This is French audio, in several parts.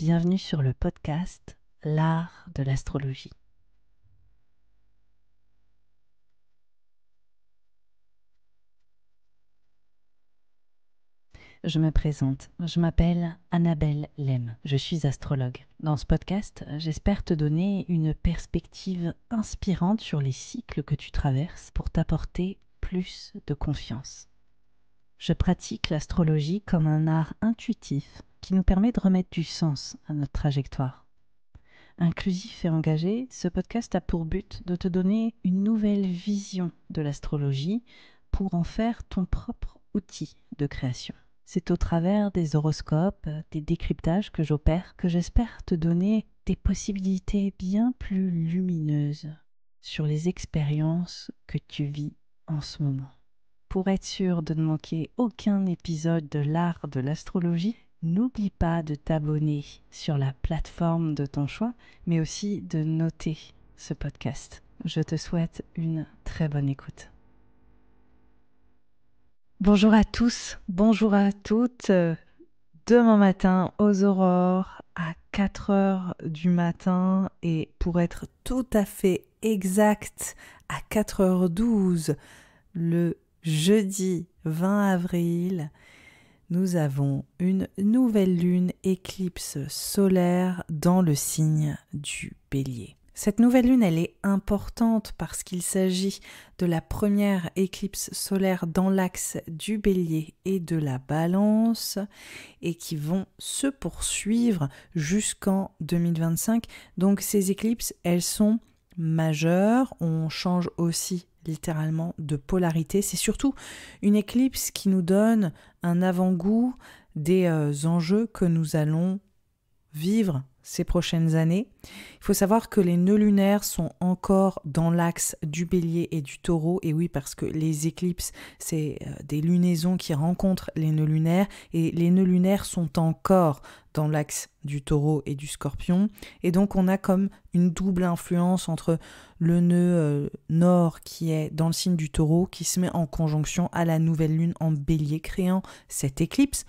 Bienvenue sur le podcast L'art de l'astrologie. Je me présente, je m'appelle Annabelle Lem, je suis astrologue. Dans ce podcast, j'espère te donner une perspective inspirante sur les cycles que tu traverses pour t'apporter plus de confiance. Je pratique l'astrologie comme un art intuitif qui nous permet de remettre du sens à notre trajectoire. Inclusif et engagé, ce podcast a pour but de te donner une nouvelle vision de l'astrologie pour en faire ton propre outil de création. C'est au travers des horoscopes, des décryptages que j'opère que j'espère te donner des possibilités bien plus lumineuses sur les expériences que tu vis en ce moment. Pour être sûr de ne manquer aucun épisode de l'art de l'astrologie, n'oublie pas de t'abonner sur la plateforme de ton choix, mais aussi de noter ce podcast. Je te souhaite une très bonne écoute. Bonjour à tous, bonjour à toutes. Demain matin aux aurores à 4 heures du matin et pour être tout à fait exact à 4h12 le jeudi 20 avril, nous avons une nouvelle lune éclipse solaire dans le signe du Bélier. Cette nouvelle lune, elle est importante parce qu'il s'agit de la première éclipse solaire dans l'axe du Bélier et de la Balance et qui vont se poursuivre jusqu'en 2025. Donc ces éclipses, elles sont majeures. On change aussi littéralement de polarité. C'est surtout une éclipse qui nous donne un avant-goût des enjeux que nous allons vivre ces prochaines années. Il faut savoir que les nœuds lunaires sont encore dans l'axe du Bélier et du Taureau, et oui, parce que les éclipses, c'est des lunaisons qui rencontrent les nœuds lunaires, et les nœuds lunaires sont encore dans l'axe du Taureau et du Scorpion, et donc on a comme une double influence entre le nœud nord qui est dans le signe du Taureau, qui se met en conjonction à la nouvelle lune en Bélier, créant cette éclipse,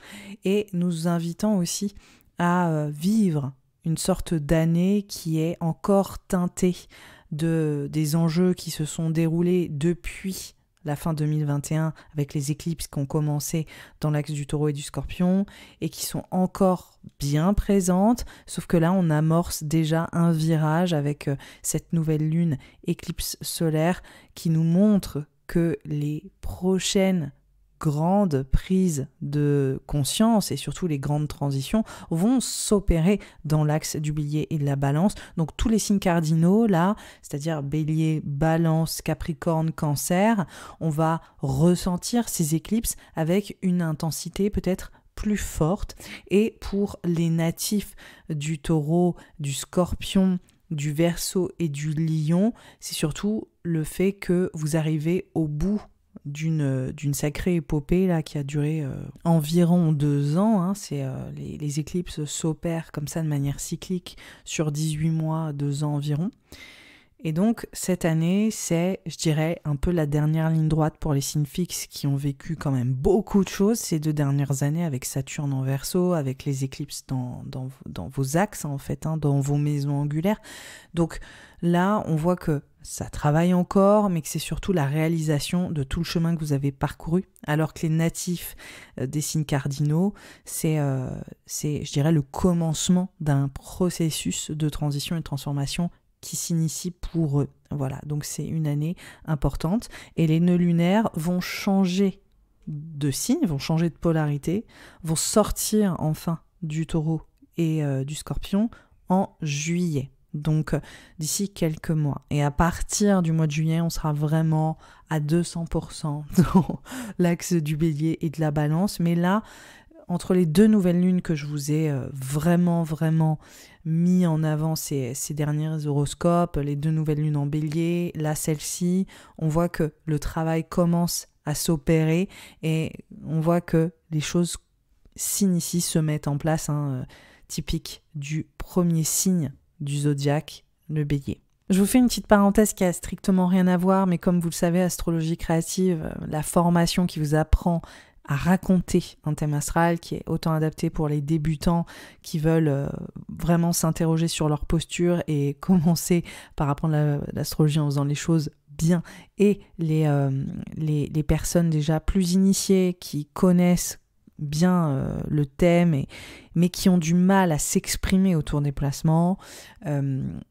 et nous invitant aussi à vivre une sorte d'année qui est encore teintée des enjeux qui se sont déroulés depuis la fin 2021 avec les éclipses qui ont commencé dans l'axe du Taureau et du Scorpion et qui sont encore bien présentes, sauf que là on amorce déjà un virage avec cette nouvelle lune éclipse solaire qui nous montre que les prochaines grandes prises de conscience et surtout les grandes transitions vont s'opérer dans l'axe du Bélier et de la Balance. Donc tous les signes cardinaux là, c'est-à-dire Bélier, Balance, Capricorne, Cancer, on va ressentir ces éclipses avec une intensité peut-être plus forte. Et pour les natifs du Taureau, du Scorpion, du Verseau et du Lion, c'est surtout le fait que vous arrivez au bout d'une sacrée épopée là, qui a duré environ 2 ans. Hein. Les éclipses s'opèrent comme ça de manière cyclique sur 18 mois, 2 ans environ. Et donc cette année, c'est, je dirais, un peu la dernière ligne droite pour les signes fixes qui ont vécu quand même beaucoup de choses ces 2 dernières années avec Saturne en Verseau, avec les éclipses dans vos axes en fait, hein, dans vos maisons angulaires. Donc là, on voit que ça travaille encore, mais que c'est surtout la réalisation de tout le chemin que vous avez parcouru, alors que les natifs des signes cardinaux, c'est, je dirais, le commencement d'un processus de transition et de transformation qui s'initie pour eux. Voilà, donc c'est une année importante. Et les nœuds lunaires vont changer de signe, vont changer de polarité, vont sortir enfin du Taureau et du Scorpion en juillet. Donc d'ici quelques mois. Et à partir du mois de juillet, on sera vraiment à 200% dans l'axe du Bélier et de la Balance. Mais là, entre les 2 nouvelles lunes que je vous ai vraiment mis en avant ces derniers horoscopes, les 2 nouvelles lunes en Bélier, là celle-ci, on voit que le travail commence à s'opérer et on voit que les choses s'initient, se mettent en place, typique du premier signe du zodiaque, le Bélier. Je vous fais une petite parenthèse qui a strictement rien à voir, mais comme vous le savez, Astrologie Créative, la formation qui vous apprend à raconter un thème astral qui est autant adapté pour les débutants qui veulent vraiment s'interroger sur leur posture et commencer par apprendre l'astrologie en faisant les choses bien, et les personnes déjà plus initiées qui connaissent bien le thème mais qui ont du mal à s'exprimer autour des placements.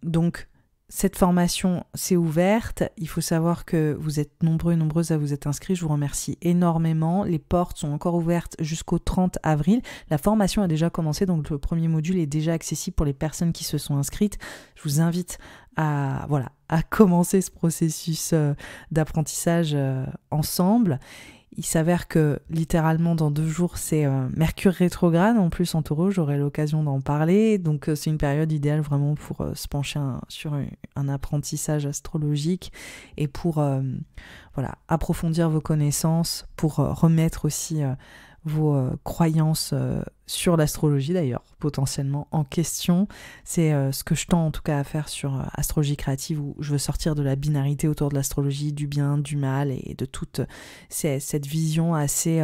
Donc cette formation s'est ouverte. Il faut savoir que vous êtes nombreux et nombreuses à vous être inscrits. Je vous remercie énormément. Les portes sont encore ouvertes jusqu'au 30 avril. La formation a déjà commencé, donc le premier module est déjà accessible pour les personnes qui se sont inscrites. Je vous invite à commencer ce processus d'apprentissage ensemble. Il s'avère que littéralement dans 2 jours, c'est Mercure rétrograde. En plus en Taureau, j'aurai l'occasion d'en parler. Donc c'est une période idéale vraiment pour se pencher sur un apprentissage astrologique et pour approfondir vos connaissances, pour remettre aussi vos croyances sur l'astrologie d'ailleurs, potentiellement en question. C'est ce que je tends en tout cas à faire sur Astrologie créative, où je veux sortir de la binarité autour de l'astrologie, du bien, du mal et de toute cette vision assez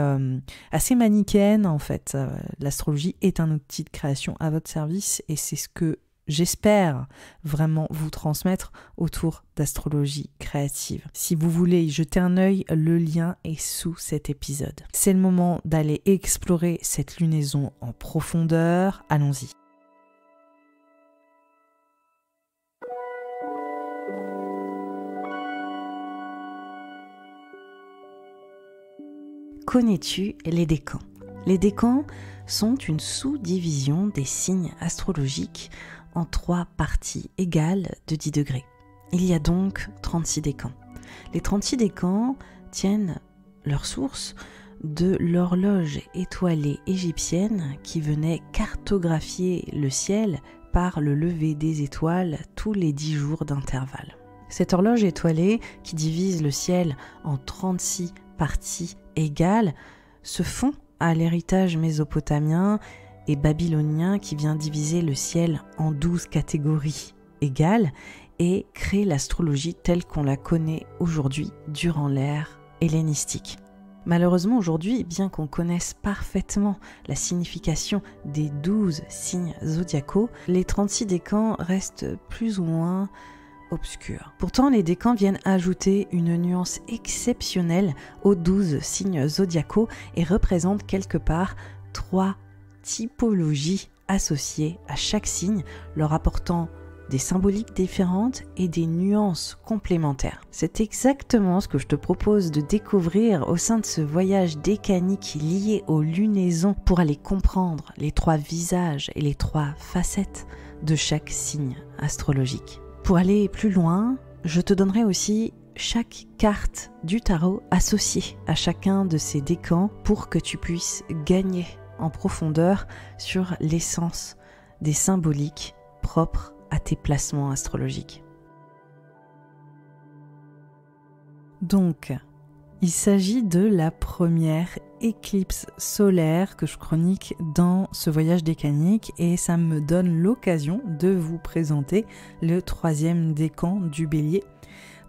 manichéenne en fait. L'astrologie est un outil de création à votre service et c'est ce que j'espère vraiment vous transmettre autour d'astrologie créative. Si vous voulez y jeter un œil, le lien est sous cet épisode. C'est le moment d'aller explorer cette lunaison en profondeur. Allons-y. Connais-tu les décans ? Les décans sont une sous-division des signes astrologiques en 3 parties égales de 10 degrés. Il y a donc 36 décans. Les 36 décans tiennent leur source de l'horloge étoilée égyptienne qui venait cartographier le ciel par le lever des étoiles tous les 10 jours d'intervalle. Cette horloge étoilée qui divise le ciel en 36 parties égales se fond à l'héritage mésopotamien et babylonien qui vient diviser le ciel en 12 catégories égales et crée l'astrologie telle qu'on la connaît aujourd'hui durant l'ère hellénistique. Malheureusement aujourd'hui, bien qu'on connaisse parfaitement la signification des 12 signes zodiacaux, les 36 décans restent plus ou moins obscurs. Pourtant, les décans viennent ajouter une nuance exceptionnelle aux 12 signes zodiacaux et représentent quelque part 3 typologies associées à chaque signe, leur apportant des symboliques différentes et des nuances complémentaires. C'est exactement ce que je te propose de découvrir au sein de ce voyage décanique lié aux lunaisons pour aller comprendre les 3 visages et les 3 facettes de chaque signe astrologique. Pour aller plus loin, je te donnerai aussi chaque carte du tarot associée à chacun de ces décans pour que tu puisses gagner en profondeur sur l'essence des symboliques propres à tes placements astrologiques. Donc, il s'agit de la première éclipse solaire que je chronique dans ce voyage décanique et ça me donne l'occasion de vous présenter le 3e décan du Bélier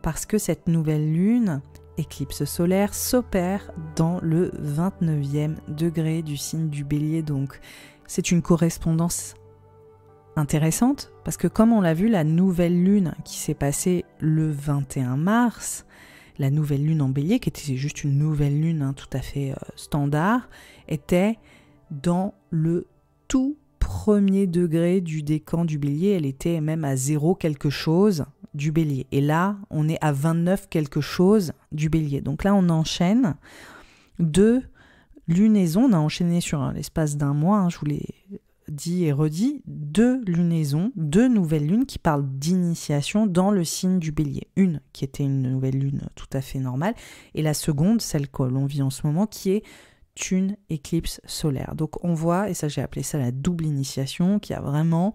parce que cette nouvelle lune, éclipse solaire, s'opère dans le 29e degré du signe du Bélier. Donc c'est une correspondance intéressante parce que comme on l'a vu, la nouvelle lune qui s'est passée le 21 mars, la nouvelle lune en Bélier, qui était juste une nouvelle lune tout à fait standard, était dans le tout premier degré du décan du Bélier. Elle était même à 0 quelque chose du Bélier. Et là, on est à 29 quelque chose du Bélier. Donc là, on enchaîne 2 lunaisons. On a enchaîné sur l'espace d'un mois, je vous l'ai dit et redit, 2 lunaisons, 2 nouvelles lunes qui parlent d'initiation dans le signe du Bélier. Une qui était une nouvelle lune tout à fait normale, et la seconde, celle que l'on vit en ce moment, qui est une éclipse solaire. Donc on voit, et ça j'ai appelé ça la double initiation, qui a vraiment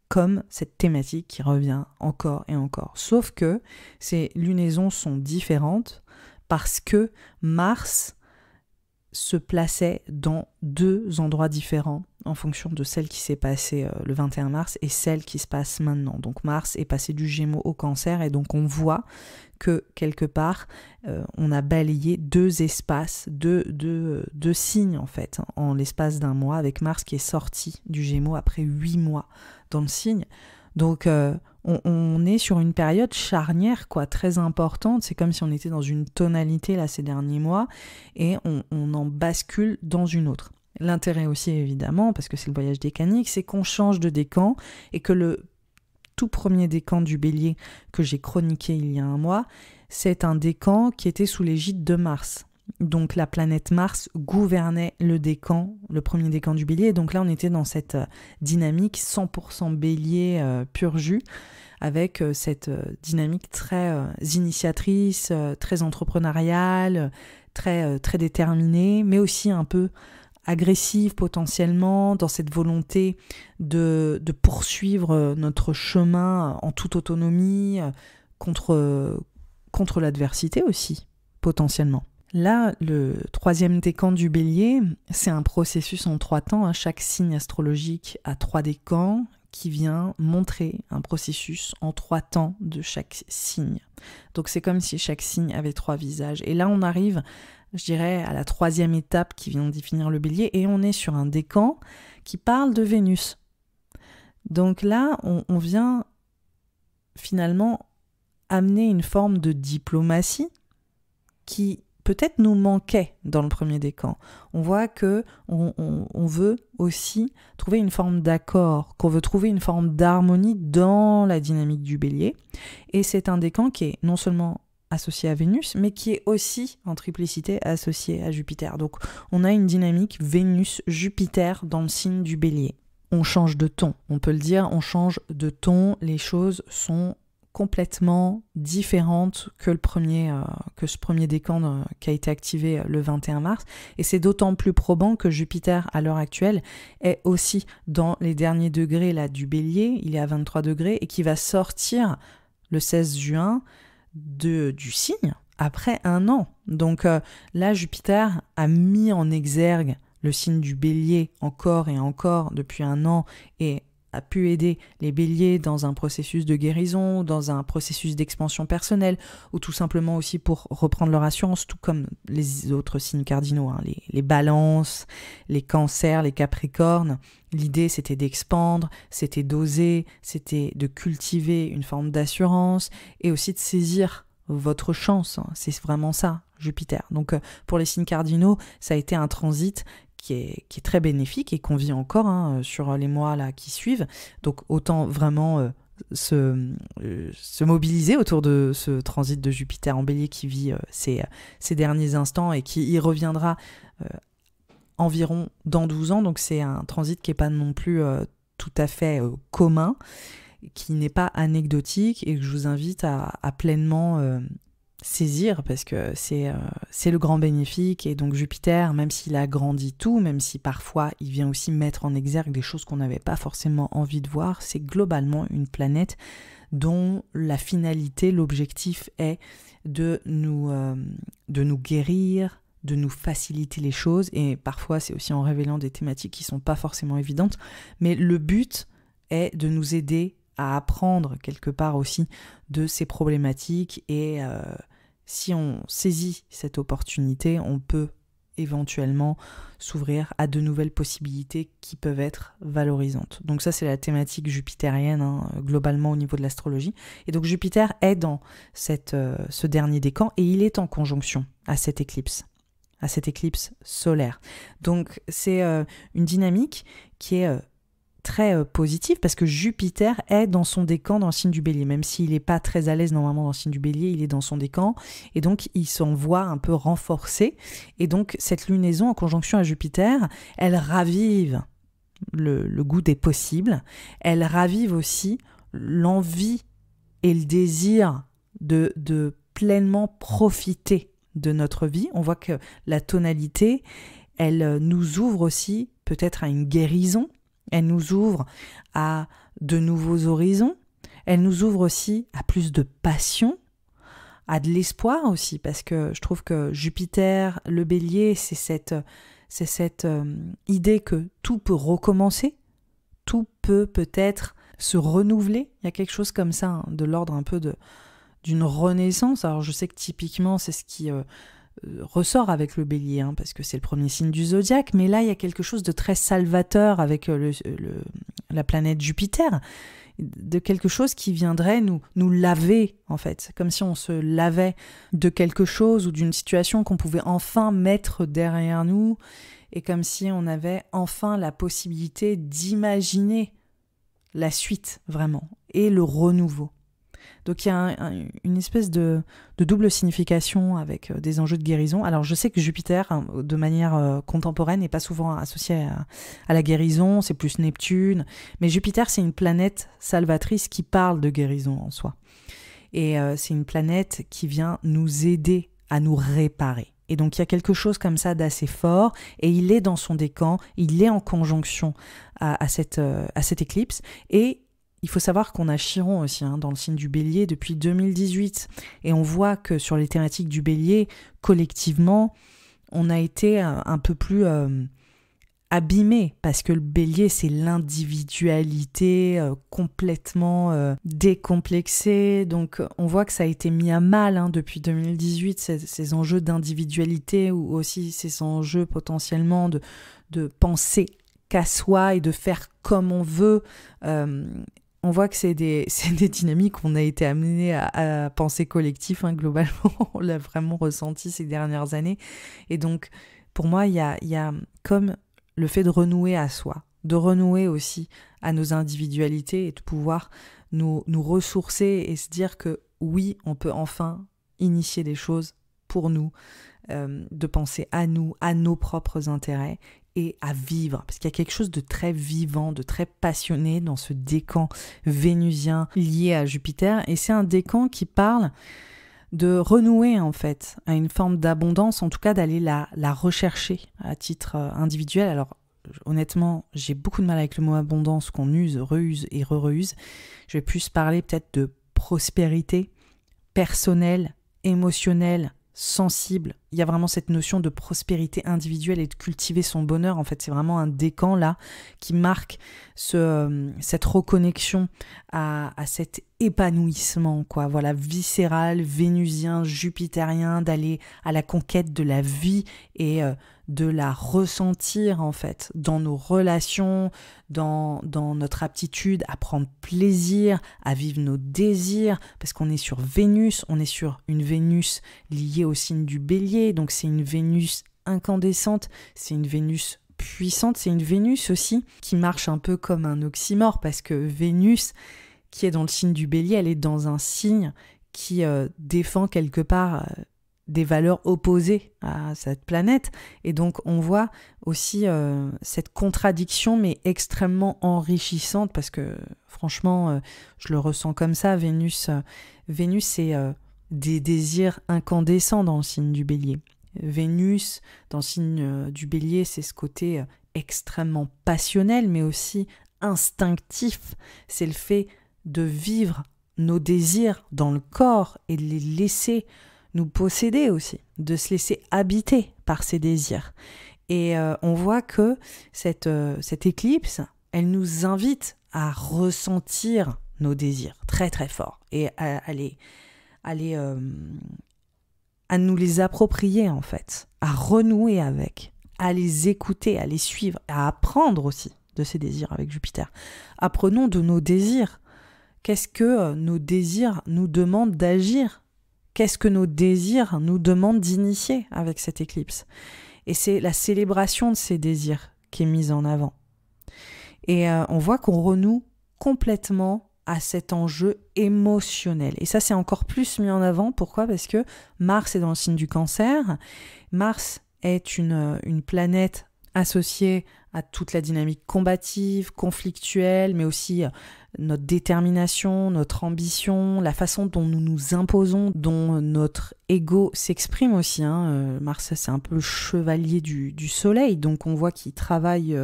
comme cette thématique qui revient encore et encore. Sauf que ces lunaisons sont différentes parce que Mars se plaçait dans 2 endroits différents en fonction de celle qui s'est passée le 21 mars et celle qui se passe maintenant. Donc Mars est passé du Gémeaux au Cancer et donc on voit que quelque part on a balayé 2 espaces, deux signes en fait, en l'espace d'un mois, avec Mars qui est sorti du Gémeaux après 8 mois dans le signe. Donc on est sur une période charnière, quoi, très importante. C'est comme si on était dans une tonalité là ces derniers mois et on en bascule dans une autre. L'intérêt aussi évidemment, parce que c'est le voyage décanique, c'est qu'on change de décan et que le tout premier décan du Bélier que j'ai chroniqué il y a un mois, c'est un décan qui était sous l'égide de Mars. Donc la planète Mars gouvernait le décan, le premier décan du Bélier. Donc là on était dans cette dynamique 100% Bélier pur jus, avec cette dynamique très initiatrice, très entrepreneuriale, très déterminée, mais aussi un peu agressive potentiellement, dans cette volonté de poursuivre notre chemin en toute autonomie, contre l'adversité aussi, potentiellement. Là, le 3e décan du Bélier, c'est un processus en 3 temps. Chaque signe astrologique a 3 décans qui vient montrer un processus en 3 temps de chaque signe. Donc c'est comme si chaque signe avait 3 visages. Et là, on arrive, je dirais, à la 3e étape qui vient définir le Bélier, et on est sur un décan qui parle de Vénus. Donc là, on vient finalement amener une forme de diplomatie qui peut-être nous manquait dans le premier décan. On voit que on veut aussi trouver une forme d'accord, qu'on veut trouver une forme d'harmonie dans la dynamique du Bélier. Et c'est un décan qui est non seulement associé à Vénus, mais qui est aussi en triplicité associé à Jupiter. Donc on a une dynamique Vénus-Jupiter dans le signe du Bélier. On change de ton, on peut le dire, on change de ton, les choses sont complètement différente que ce premier décan qui a été activé le 21 mars. Et c'est d'autant plus probant que Jupiter, à l'heure actuelle, est aussi dans les derniers degrés là, du Bélier. Il est à 23 degrés et qui va sortir le 16 juin du signe après 1 an. Donc là, Jupiter a mis en exergue le signe du Bélier encore et encore depuis 1 an et a pu aider les béliers dans un processus de guérison, dans un processus d'expansion personnelle, ou tout simplement aussi pour reprendre leur assurance, tout comme les autres signes cardinaux, les balances, les cancers, les capricornes. L'idée, c'était d'expandre, c'était d'oser, c'était de cultiver une forme d'assurance, et aussi de saisir votre chance. C'est vraiment ça, Jupiter. Donc pour les signes cardinaux, ça a été un transit qui est très bénéfique et qu'on vit encore sur les mois là qui suivent. Donc autant vraiment se mobiliser autour de ce transit de Jupiter en Bélier qui vit ces derniers instants et qui y reviendra environ dans 12 ans. Donc c'est un transit qui n'est pas non plus tout à fait commun, qui n'est pas anecdotique et que je vous invite à pleinement saisir, parce que c'est le grand bénéfique. Et donc Jupiter, même s'il agrandit tout, même si parfois il vient aussi mettre en exergue des choses qu'on n'avait pas forcément envie de voir, c'est globalement une planète dont la finalité, l'objectif est de nous guérir, de nous faciliter les choses, et parfois c'est aussi en révélant des thématiques qui sont pas forcément évidentes, mais le but est de nous aider à apprendre quelque part aussi de ces problématiques, et si on saisit cette opportunité, on peut éventuellement s'ouvrir à de nouvelles possibilités qui peuvent être valorisantes. Donc ça, c'est la thématique jupitérienne, globalement au niveau de l'astrologie. Et donc Jupiter est dans ce dernier décan, et il est en conjonction à cette éclipse solaire. Donc c'est une dynamique qui est très positive, parce que Jupiter est dans son décan dans le signe du Bélier, même s'il n'est pas très à l'aise normalement dans le signe du Bélier, il est dans son décan, et donc il s'en voit un peu renforcé, et donc cette lunaison en conjonction à Jupiter, elle ravive le goût des possibles, elle ravive aussi l'envie et le désir de pleinement profiter de notre vie. On voit que la tonalité, elle nous ouvre aussi peut-être à une guérison, elle nous ouvre à de nouveaux horizons, elle nous ouvre aussi à plus de passion, a de l'espoir aussi, parce que je trouve que Jupiter, le bélier, c'est cette idée que tout peut recommencer, tout peut peut-être se renouveler. Il y a quelque chose comme ça, hein, de l'ordre un peu d'une renaissance. Alors je sais que typiquement c'est ce qui ressort avec le bélier, hein, parce que c'est le premier signe du zodiaque, mais là il y a quelque chose de très salvateur avec la planète Jupiter, de quelque chose qui viendrait nous laver en fait, comme si on se lavait de quelque chose ou d'une situation qu'on pouvait enfin mettre derrière nous, et comme si on avait enfin la possibilité d'imaginer la suite vraiment, et le renouveau. Donc il y a une espèce de double signification avec des enjeux de guérison. Alors je sais que Jupiter, hein, de manière contemporaine, n'est pas souvent associé à la guérison, c'est plus Neptune, mais Jupiter c'est une planète salvatrice qui parle de guérison en soi. Et c'est une planète qui vient nous aider à nous réparer. Et donc il y a quelque chose comme ça d'assez fort, et il est dans son décan, il est en conjonction à cette éclipse, et il faut savoir qu'on a Chiron aussi, hein, dans le signe du bélier depuis 2018, et on voit que sur les thématiques du bélier, collectivement, on a été un peu plus abîmé, parce que le bélier c'est l'individualité complètement décomplexée, donc on voit que ça a été mis à mal, hein, depuis 2018, ces enjeux d'individualité, ou aussi ces enjeux potentiellement de penser qu'à soi et de faire comme on veut. On voit que c'est des dynamiques qu'on a été amené à penser collectif, hein, globalement, on l'a vraiment ressenti ces dernières années, et donc pour moi il y a comme le fait de renouer à soi, de renouer aussi à nos individualités, et de pouvoir nous ressourcer et se dire que oui, on peut enfin initier des choses pour nous, de penser à nous, à nos propres intérêts, et à vivre, parce qu'il y a quelque chose de très vivant, de très passionné dans ce décan vénusien lié à Jupiter, et c'est un décan qui parle de renouer en fait à une forme d'abondance, en tout cas d'aller la rechercher à titre individuel. Alors honnêtement, j'ai beaucoup de mal avec le mot abondance qu'on use, reuse et re-reuse. Je vais plus parler peut-être de prospérité personnelle, émotionnelle, sensible. Il y a vraiment cette notion de prospérité individuelle et de cultiver son bonheur. En fait, c'est vraiment un décan là qui marque cette reconnexion à cet épanouissement, quoi. Voilà, viscéral, vénusien, jupitérien, d'aller à la conquête de la vie et de la ressentir en fait dans nos relations, dans notre aptitude à prendre plaisir, à vivre nos désirs, parce qu'on est sur Vénus, on est sur une Vénus liée au signe du Bélier, donc c'est une Vénus incandescente, c'est une Vénus puissante, c'est une Vénus aussi qui marche un peu comme un oxymore, parce que Vénus, qui est dans le signe du Bélier, elle est dans un signe qui défend quelque part des valeurs opposées à cette planète, et donc on voit aussi cette contradiction, mais extrêmement enrichissante, parce que franchement je le ressens comme ça. Vénus c'est des désirs incandescents dans le signe du Bélier. Vénus dans le signe du Bélier, c'est ce côté extrêmement passionnel, mais aussi instinctif, c'est le fait de vivre nos désirs dans le corps et de les laisser nous posséder aussi, de se laisser habiter par ces désirs. Et on voit que cette éclipse, elle nous invite à ressentir nos désirs très très fort, et à nous les approprier en fait, à renouer avec, à les écouter, à les suivre, à apprendre aussi de ces désirs avec Jupiter. Apprenons de nos désirs. Qu'est-ce que nos désirs nous demandent d'agir ? Qu'est-ce que nos désirs nous demandent d'initier avec cette éclipse ? Et c'est la célébration de ces désirs qui est mise en avant. Et on voit qu'on renoue complètement à cet enjeu émotionnel. Et ça, c'est encore plus mis en avant. Pourquoi ? Parce que Mars est dans le signe du Cancer. Mars est une planète associée à toute la dynamique combative, conflictuelle, mais aussi notre détermination, notre ambition, la façon dont nous nous imposons, dont notre ego s'exprime aussi. Mars, c'est un peu le chevalier du soleil, donc on voit qu'il travaille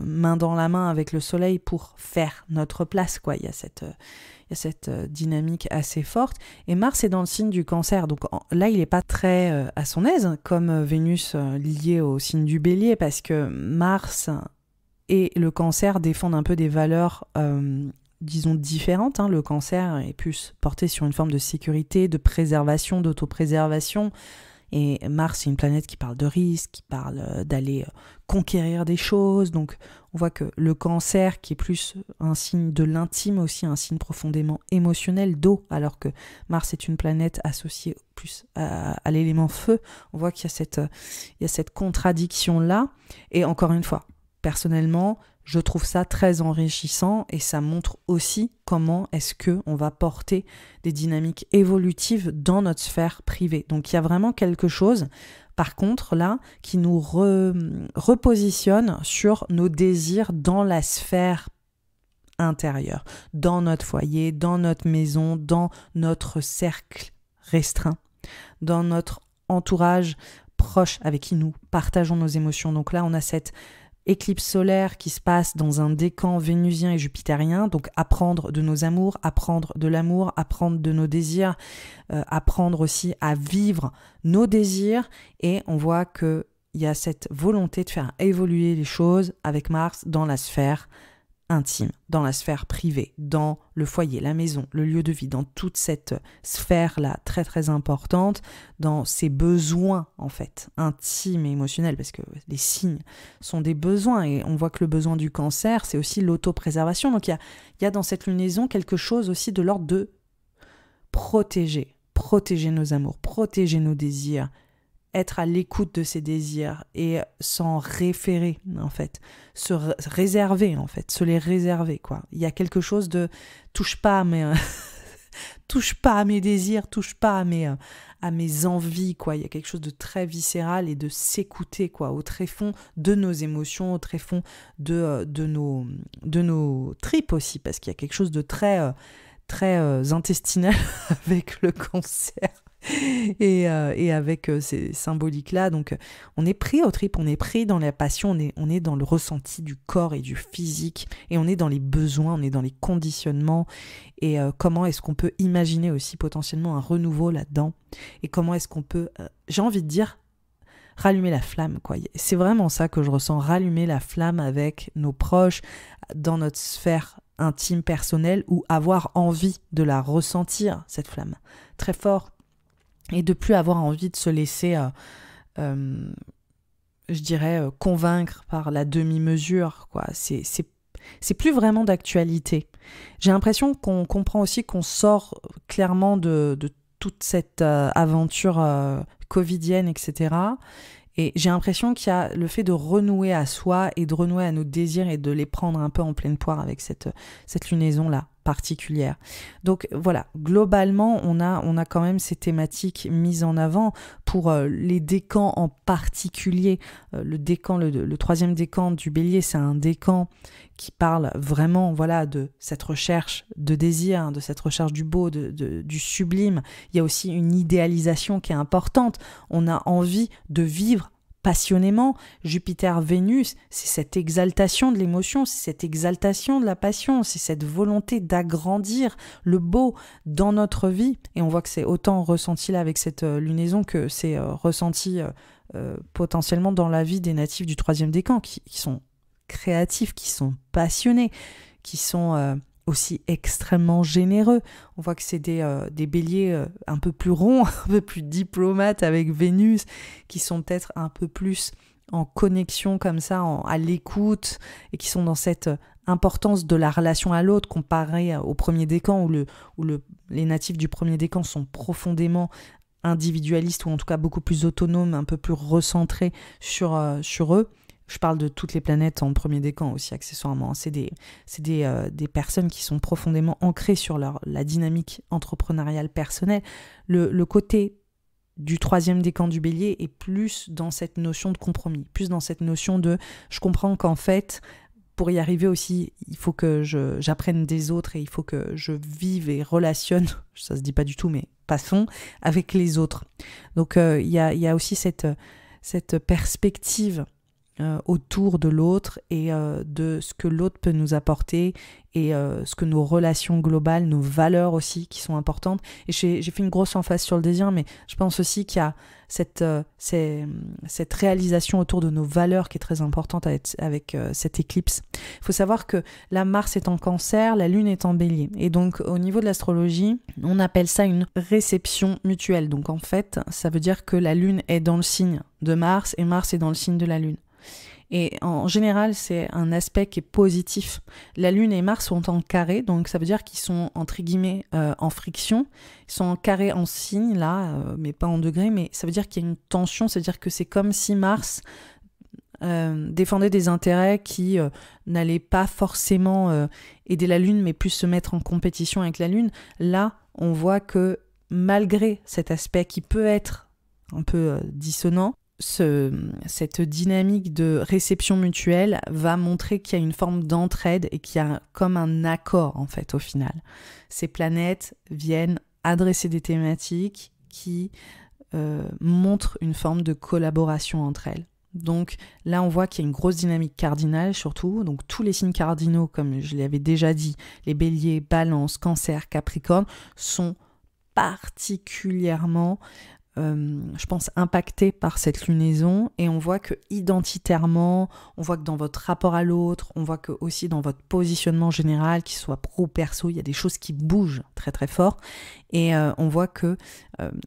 main dans la main avec le soleil pour faire notre place, quoi. Il y a y a cette dynamique assez forte. Et Mars est dans le signe du Cancer, donc là il n'est pas très à son aise, comme Vénus liée au signe du Bélier, parce que Mars et le Cancer défendent un peu des valeurs disons différentes. Le Cancer est plus porté sur une forme de sécurité, de préservation, d'autopréservation. Et Mars, c'est une planète qui parle de risque, qui parle d'aller conquérir des choses. Donc, on voit que le Cancer, qui est plus un signe de l'intime, aussi un signe profondément émotionnel d'eau, alors que Mars est une planète associée plus à l'élément feu. On voit qu'il y a cette contradiction-là. Et encore une fois, personnellement, je trouve ça très enrichissant et ça montre aussi comment est-ce qu'on va porter des dynamiques évolutives dans notre sphère privée. Donc il y a vraiment quelque chose, par contre, là, qui nous repositionne sur nos désirs dans la sphère intérieure, dans notre foyer, dans notre maison, dans notre cercle restreint, dans notre entourage proche avec qui nous partageons nos émotions. Donc là, on a cette éclipse solaire qui se passe dans un décan vénusien et jupitérien, donc apprendre de nos amours, apprendre de l'amour, apprendre de nos désirs, apprendre aussi à vivre nos désirs, et on voit qu'il y a cette volonté de faire évoluer les choses avec Mars dans la sphère intime, dans la sphère privée, dans le foyer, la maison, le lieu de vie, dans toute cette sphère-là très très importante, dans ses besoins en fait, intimes et émotionnels, parce que les signes sont des besoins, et on voit que le besoin du Cancer, c'est aussi l'autopréservation. Donc il y a dans cette lunaison quelque chose aussi de l'ordre de protéger nos amours, protéger nos désirs, être à l'écoute de ses désirs et s'en référer, en fait, se réserver, en fait, se les réserver, quoi. Il y a quelque chose de touche pas à mes désirs, touche pas à mes envies, quoi. Il y a quelque chose de très viscéral et de s'écouter, quoi, au tréfonds de nos émotions, au tréfonds de nos tripes aussi, parce qu'il y a quelque chose de très intestinal avec le Cancer. Et avec ces symboliques-là, donc on est pris aux tripes, on est pris dans la passion, on est dans le ressenti du corps et du physique, et on est dans les besoins, on est dans les conditionnements, et comment est-ce qu'on peut imaginer aussi potentiellement un renouveau là-dedans, et comment est-ce qu'on peut, j'ai envie de dire, rallumer la flamme, quoi. C'est vraiment ça que je ressens, rallumer la flamme avec nos proches, dans notre sphère intime, personnelle, ou avoir envie de la ressentir, cette flamme, très fort. Et de plus avoir envie de se laisser, je dirais, convaincre par la demi-mesure, quoi. C'est plus vraiment d'actualité. J'ai l'impression qu'on comprend aussi qu'on sort clairement de toute cette aventure covidienne, etc. Et j'ai l'impression qu'il y a le fait de renouer à soi et de renouer à nos désirs et de les prendre un peu en pleine poire avec cette lunaison-là particulière. Donc voilà, globalement, on a quand même ces thématiques mises en avant pour les décans en particulier. Le décan, le troisième décan du Bélier, c'est un décan qui parle vraiment, voilà, de cette recherche de désir, de cette recherche du beau, du sublime. Il y a aussi une idéalisation qui est importante. On a envie de vivre passionnément. Jupiter-Vénus, c'est cette exaltation de l'émotion, c'est cette exaltation de la passion, c'est cette volonté d'agrandir le beau dans notre vie. Et on voit que c'est autant ressenti là avec cette lunaison que c'est ressenti potentiellement dans la vie des natifs du troisième décan qui sont créatifs, qui sont passionnés, qui sont aussi extrêmement généreux. On voit que c'est des béliers un peu plus ronds, un peu plus diplomates avec Vénus, qui sont peut-être un peu plus en connexion comme ça, à l'écoute, et qui sont dans cette importance de la relation à l'autre comparée au premier décan, où les natifs du premier décan sont profondément individualistes, ou en tout cas beaucoup plus autonomes, un peu plus recentrés sur eux. Je parle de toutes les planètes en premier décan aussi, accessoirement. C'est des personnes qui sont profondément ancrées sur la dynamique entrepreneuriale personnelle. Le côté du troisième décan du Bélier est plus dans cette notion de compromis, plus dans cette notion de « je comprends qu'en fait, pour y arriver aussi, il faut que j'apprenne des autres et il faut que je vive et relationne, ça se dit pas du tout, mais passons, avec les autres ». Donc il y a aussi cette perspective autour de l'autre et de ce que l'autre peut nous apporter et ce que nos relations globales, nos valeurs aussi qui sont importantes. Et j'ai fait une grosse emphase sur le désir, mais je pense aussi qu'il y a cette réalisation autour de nos valeurs qui est très importante avec cette éclipse. Il faut savoir que la Mars est en Cancer, la Lune est en Bélier. Et donc au niveau de l'astrologie, on appelle ça une réception mutuelle. Donc en fait, ça veut dire que la Lune est dans le signe de Mars et Mars est dans le signe de la Lune. Et en général, c'est un aspect qui est positif. La Lune et Mars sont en carré, donc ça veut dire qu'ils sont, entre guillemets, en friction. Ils sont en carré en signe, là, mais pas en degrés, mais ça veut dire qu'il y a une tension, c'est-à-dire que c'est comme si Mars défendait des intérêts qui n'allaient pas forcément aider la Lune, mais plus se mettre en compétition avec la Lune. Là, on voit que malgré cet aspect qui peut être un peu dissonant, cette dynamique de réception mutuelle va montrer qu'il y a une forme d'entraide et qu'il y a comme un accord en fait au final. Ces planètes viennent adresser des thématiques qui montrent une forme de collaboration entre elles. Donc là on voit qu'il y a une grosse dynamique cardinale surtout, donc tous les signes cardinaux comme je l'avais déjà dit, les béliers, balance, cancer, capricorne sont particulièrement je pense impacté par cette lunaison et on voit que identitairement, on voit que dans votre rapport à l'autre, on voit que aussi dans votre positionnement général, qu'il soit pro ou perso, il y a des choses qui bougent très très fort et on voit que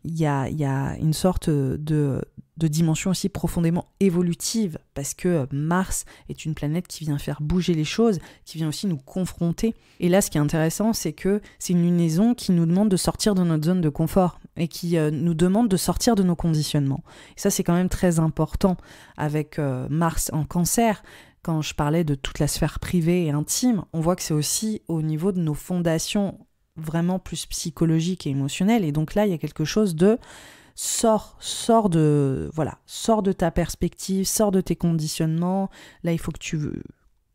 il y a une sorte de dimension aussi profondément évolutive parce que Mars est une planète qui vient faire bouger les choses, qui vient aussi nous confronter. Et là, ce qui est intéressant, c'est que c'est une lunaison qui nous demande de sortir de notre zone de confort et qui nous demande de sortir de nos conditionnements. Et ça, c'est quand même très important avec Mars en Cancer. Quand je parlais de toute la sphère privée et intime, on voit que c'est aussi au niveau de nos fondations vraiment plus psychologiques et émotionnelles. Et donc là, il y a quelque chose de sors de ta perspective, sors de tes conditionnements. Là, il faut que tu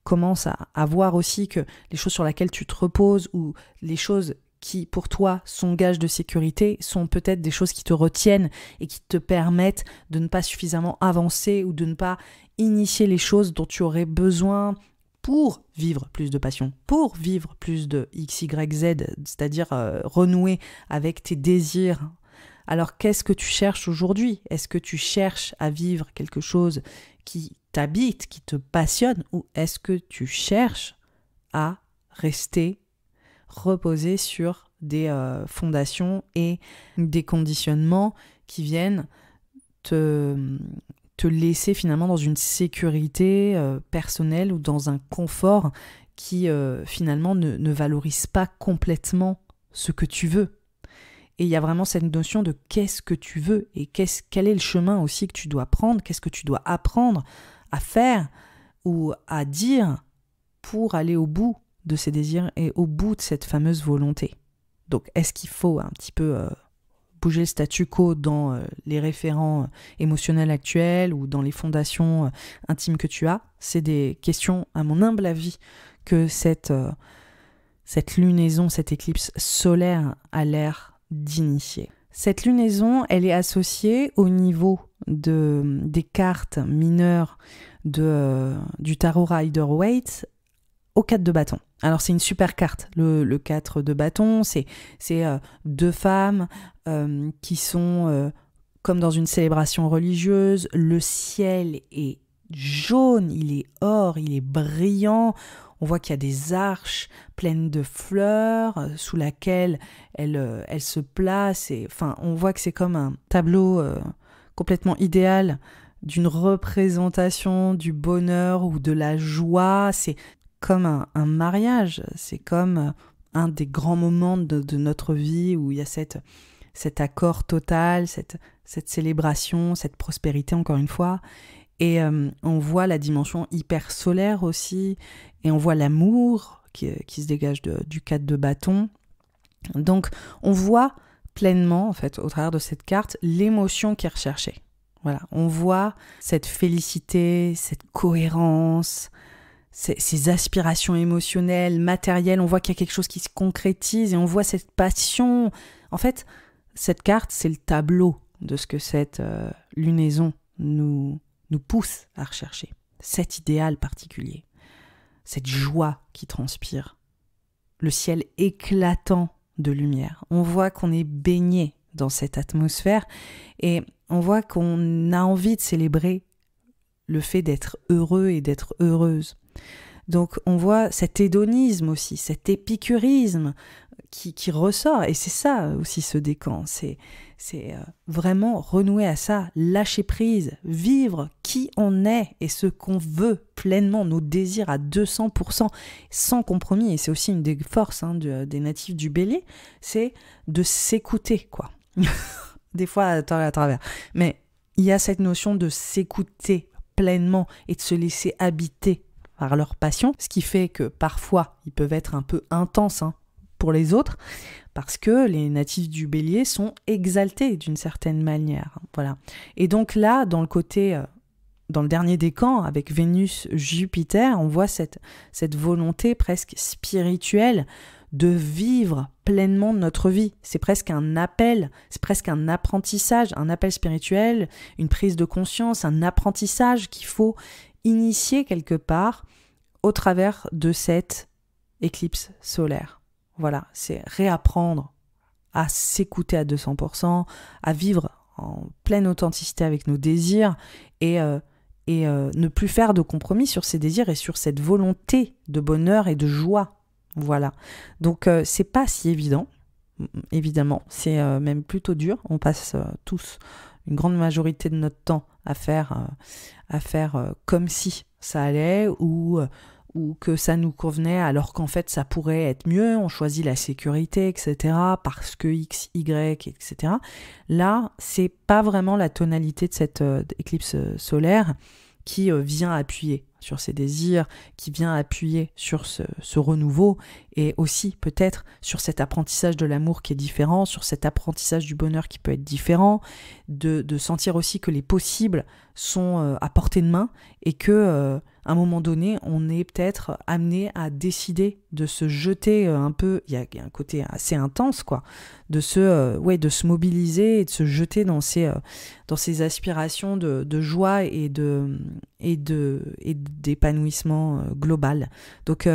commences à voir aussi que les choses sur lesquelles tu te reposes ou les choses qui, pour toi, sont gages de sécurité, sont peut-être des choses qui te retiennent et qui te permettent de ne pas suffisamment avancer ou de ne pas initier les choses dont tu aurais besoin pour vivre plus de passion, pour vivre plus de X, Y, Z, c'est-à-dire renouer avec tes désirs. Alors, qu'est-ce que tu cherches aujourd'hui? Est-ce que tu cherches à vivre quelque chose qui t'habite, qui te passionne, ou est-ce que tu cherches à rester reposé sur des fondations et des conditionnements qui viennent te laisser finalement dans une sécurité personnelle ou dans un confort qui finalement ne valorise pas complètement ce que tu veux. Et il y a vraiment cette notion de qu'est-ce que tu veux et quel est le chemin aussi que tu dois prendre, qu'est-ce que tu dois apprendre à faire ou à dire pour aller au bout de ces désirs et au bout de cette fameuse volonté. Donc, est-ce qu'il faut un petit peu bouger le statu quo dans les référents émotionnels actuels ou dans les fondations intimes que tu as? C'est des questions, à mon humble avis, que cette lunaison, cette éclipse solaire a l'air d'initier. Cette lunaison, elle est associée au niveau des cartes mineures du tarot Rider-Waite au 4 de bâton. Alors c'est une super carte, le 4 de bâton, c'est deux femmes qui sont comme dans une célébration religieuse, le ciel est jaune, il est or, il est brillant, on voit qu'il y a des arches pleines de fleurs sous laquelle elles se placent, et enfin on voit que c'est comme un tableau complètement idéal d'une représentation du bonheur ou de la joie, c'est comme un mariage, c'est comme un des grands moments de notre vie où il y a cet accord total, cette célébration, cette prospérité encore une fois. Et on voit la dimension hyper solaire aussi, et on voit l'amour qui se dégage du 4 de bâton. Donc on voit pleinement, en fait, au travers de cette carte, l'émotion qui est recherchée. Voilà, on voit cette félicité, cette cohérence, ces aspirations émotionnelles, matérielles, on voit qu'il y a quelque chose qui se concrétise et on voit cette passion. En fait, cette carte, c'est le tableau de ce que cette lunaison nous pousse à rechercher. cet idéal particulier, cette joie qui transpire, le ciel éclatant de lumière. On voit qu'on est baigné dans cette atmosphère et on voit qu'on a envie de célébrer le fait d'être heureux et d'être heureuse. Donc on voit cet hédonisme aussi, cet épicurisme qui ressort, et c'est ça aussi ce décan, c'est vraiment renouer à ça, lâcher prise, vivre qui on est et ce qu'on veut pleinement, nos désirs à 200%, sans compromis, et c'est aussi une des forces des natifs du Bélier, c'est de s'écouter, quoi. Des fois à travers, mais il y a cette notion de s'écouter pleinement et de se laisser habiter par leur passion, ce qui fait que parfois ils peuvent être un peu intenses pour les autres, parce que les natifs du Bélier sont exaltés d'une certaine manière. Voilà. Et donc là, dans le dernier décan, avec Vénus-Jupiter, on voit cette volonté presque spirituelle de vivre pleinement notre vie. C'est presque un appel, c'est presque un apprentissage, un appel spirituel, une prise de conscience, un apprentissage qu'il faut initier quelque part au travers de cette éclipse solaire. Voilà, c'est réapprendre à s'écouter à 200%, à vivre en pleine authenticité avec nos désirs et ne plus faire de compromis sur ces désirs et sur cette volonté de bonheur et de joie. Voilà. Donc, c'est pas si évident, évidemment. C'est même plutôt dur. On passe tous une grande majorité de notre temps à faire comme si ça allait ou que ça nous convenait alors qu'en fait ça pourrait être mieux, on choisit la sécurité, etc. parce que X, Y, etc. Là, c'est pas vraiment la tonalité de cette éclipse solaire qui vient appuyer sur ces désirs, qui vient appuyer sur ce renouveau et aussi peut-être sur cet apprentissage de l'amour qui est différent, sur cet apprentissage du bonheur qui peut être différent, de sentir aussi que les possibles sont à portée de main et que à un moment donné, on est peut-être amené à décider de se jeter un peu, il y a un côté assez intense, quoi, de se mobiliser et de se jeter dans ces aspirations de joie et d'épanouissement global. Donc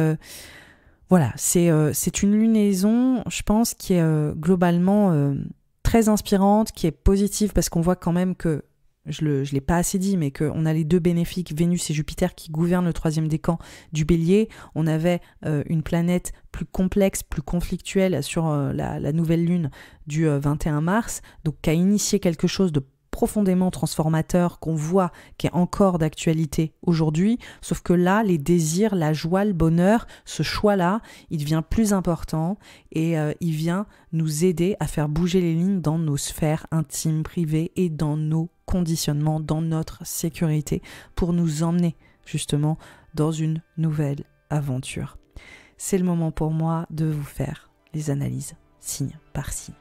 voilà, c'est une lunaison, je pense, qui est globalement très inspirante, qui est positive, parce qu'on voit quand même que je l'ai pas assez dit, mais qu'on a les deux bénéfiques, Vénus et Jupiter, qui gouvernent le troisième décan du Bélier. On avait une planète plus complexe, plus conflictuelle sur la nouvelle lune du 21 mars, donc qui a initié quelque chose de profondément transformateur qu'on voit, qui est encore d'actualité aujourd'hui, sauf que là, les désirs, la joie, le bonheur, ce choix-là, il devient plus important et il vient nous aider à faire bouger les lignes dans nos sphères intimes, privées et dans nos conditionnements, dans notre sécurité, pour nous emmener justement dans une nouvelle aventure. C'est le moment pour moi de vous faire les analyses signe par signe.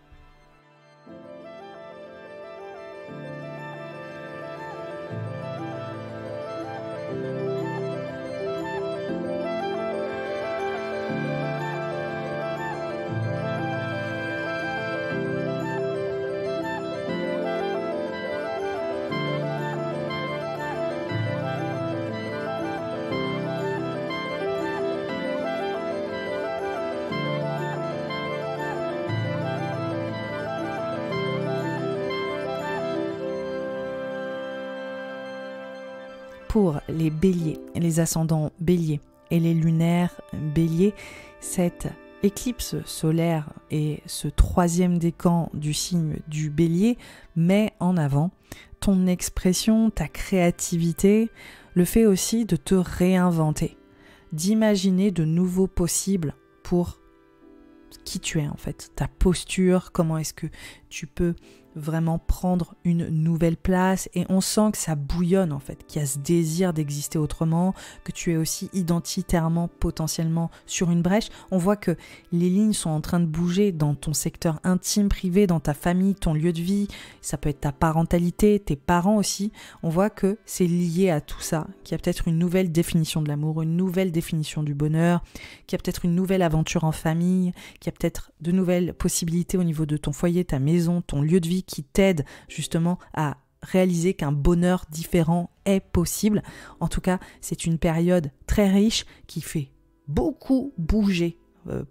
Pour les béliers, les ascendants béliers et les lunaires béliers, cette éclipse solaire et ce troisième décan du signe du bélier met en avant ton expression, ta créativité, le fait aussi de te réinventer, d'imaginer de nouveaux possibles pour qui tu es en fait, ta posture, comment est-ce que tu peux vraiment prendre une nouvelle place, et on sent que ça bouillonne en fait, qu'il y a ce désir d'exister autrement, que tu es aussi identitairement potentiellement sur une brèche. On voit que les lignes sont en train de bouger dans ton secteur intime, privé, dans ta famille, ton lieu de vie, ça peut être ta parentalité, tes parents aussi. On voit que c'est lié à tout ça, qu'il y a peut-être une nouvelle définition de l'amour, une nouvelle définition du bonheur, qu'il y a peut-être une nouvelle aventure en famille, qu'il y a peut-être de nouvelles possibilités au niveau de ton foyer, ta maison, ton lieu de vie, qui t'aide justement à réaliser qu'un bonheur différent est possible. En tout cas, c'est une période très riche qui fait beaucoup bouger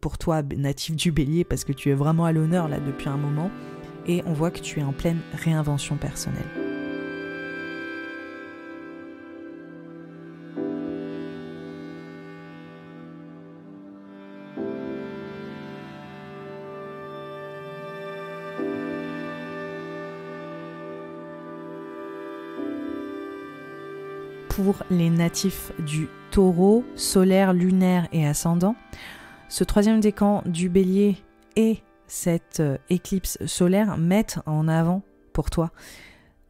pour toi, natif du Bélier, parce que tu es vraiment à l'honneur là depuis un moment. Et on voit que tu es en pleine réinvention personnelle. Pour les natifs du Taureau, solaire, lunaire et ascendant, ce troisième décan du Bélier et cette éclipse solaire mettent en avant pour toi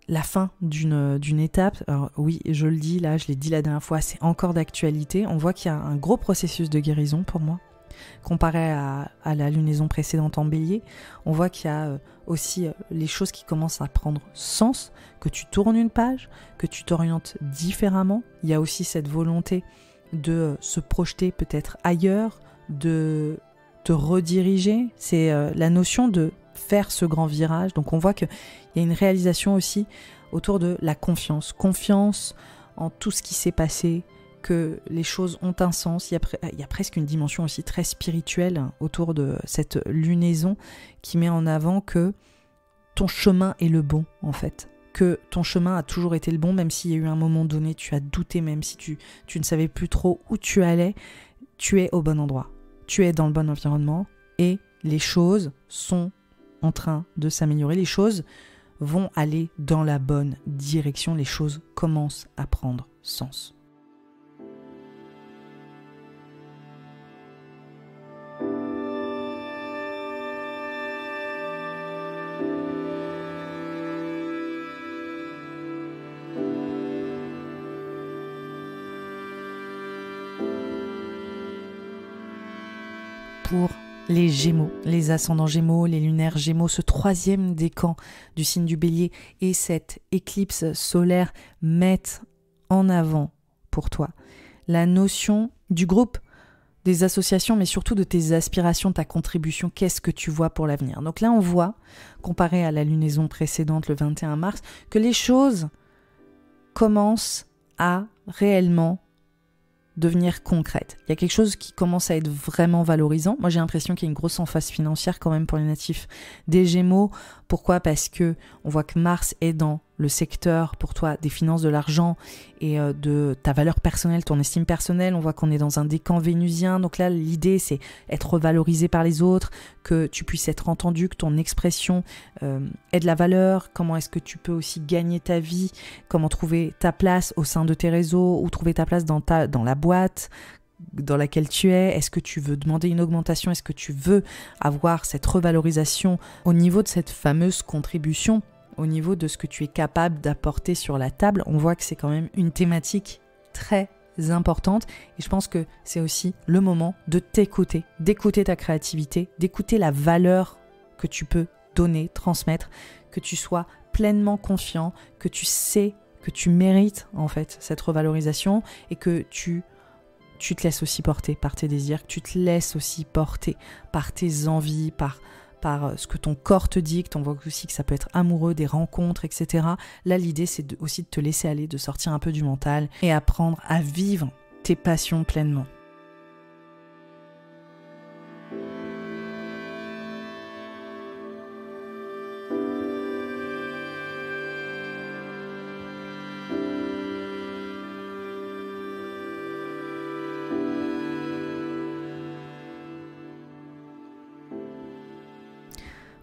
la fin d'une étape. Alors oui, je le dis là, je l'ai dit la dernière fois, c'est encore d'actualité. On voit qu'il y a un gros processus de guérison pour moi. Comparé à la lunaison précédente en Bélier, on voit qu'il y a aussi les choses qui commencent à prendre sens, que tu tournes une page, que tu t'orientes différemment. Il y a aussi cette volonté de se projeter peut-être ailleurs, de te rediriger. C'est la notion de faire ce grand virage. Donc on voit qu'il y a une réalisation aussi autour de la confiance. Confiance en tout ce qui s'est passé, que les choses ont un sens. Il y a presque une dimension aussi très spirituelle autour de cette lunaison qui met en avant que ton chemin est le bon en fait. Que ton chemin a toujours été le bon, même s'il y a eu un moment donné, tu as douté, même si tu ne savais plus trop où tu allais, tu es au bon endroit. Tu es dans le bon environnement et les choses sont en train de s'améliorer. Les choses vont aller dans la bonne direction. Les choses commencent à prendre sens. Pour les Gémeaux, les ascendants Gémeaux, les lunaires Gémeaux, ce troisième décan du signe du Bélier et cette éclipse solaire mettent en avant pour toi la notion du groupe, des associations, mais surtout de tes aspirations, ta contribution, qu'est-ce que tu vois pour l'avenir. Donc là, on voit, comparé à la lunaison précédente le 21 mars, que les choses commencent à réellement devenir concrète. Il y a quelque chose qui commence à être vraiment valorisant. Moi, j'ai l'impression qu'il y a une grosse emphase financière quand même pour les natifs des Gémeaux. Pourquoi ? Parce que on voit que Mars est dans le secteur pour toi des finances, de l'argent et de ta valeur personnelle, ton estime personnelle. On voit qu'on est dans un décan vénusien. Donc là, l'idée, c'est être valorisé par les autres, que tu puisses être entendu, que ton expression ait de la valeur. Comment est-ce que tu peux aussi gagner ta vie ? Comment trouver ta place au sein de tes réseaux ou trouver ta place dans la boîte dans laquelle tu es. Est-ce que tu veux demander une augmentation ? Est-ce que tu veux avoir cette revalorisation au niveau de cette fameuse contribution ? Au niveau de ce que tu es capable d'apporter sur la table, on voit que c'est quand même une thématique très importante et je pense que c'est aussi le moment de t'écouter, d'écouter ta créativité, d'écouter la valeur que tu peux donner, transmettre, que tu sois pleinement confiant, que tu sais que tu mérites en fait cette revalorisation et que tu te laisses aussi porter par tes désirs, que tu te laisses aussi porter par tes envies, par ce que ton corps te dicte. On voit aussi que ça peut être amoureux, des rencontres, etc. Là, l'idée, c'est aussi de te laisser aller, de sortir un peu du mental et apprendre à vivre tes passions pleinement.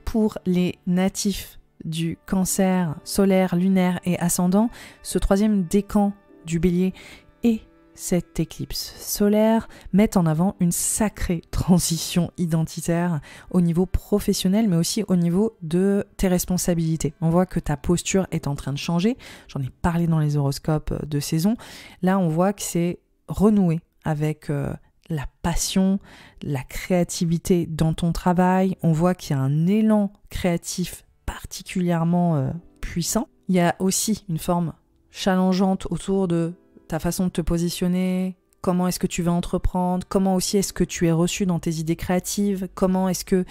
Pour les natifs du Cancer, solaire, lunaire et ascendant, ce troisième décan du Bélier et cette éclipse solaire mettent en avant une sacrée transition identitaire au niveau professionnel, mais aussi au niveau de tes responsabilités. On voit que ta posture est en train de changer. J'en ai parlé dans les horoscopes de saison. Là, on voit que c'est renoué avec la passion, la créativité dans ton travail. On voit qu'il y a un élan créatif particulièrement puissant. Il y a aussi une forme challengeante autour de ta façon de te positionner, comment est-ce que tu veux entreprendre, comment aussi est-ce que tu es reçu dans tes idées créatives, comment est-ce que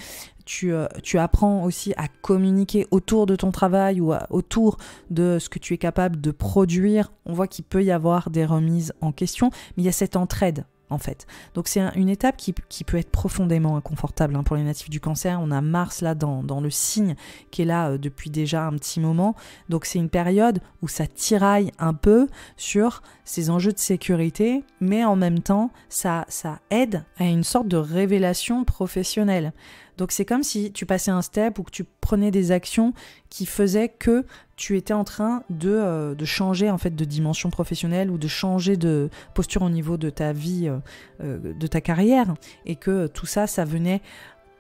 tu apprends aussi à communiquer autour de ton travail ou autour de ce que tu es capable de produire. On voit qu'il peut y avoir des remises en question, mais il y a cette entraide en fait. Donc c'est une étape qui peut être profondément inconfortable pour les natifs du Cancer. On a Mars là dans le signe qui est là depuis déjà un petit moment. Donc c'est une période où ça tiraille un peu sur ces enjeux de sécurité, mais en même temps ça aide à une sorte de révélation professionnelle. Donc c'est comme si tu passais un step ou que tu prenais des actions qui faisaient que tu étais en train de changer en fait de dimension professionnelle ou de changer de posture au niveau de ta vie, de ta carrière, et que tout ça venait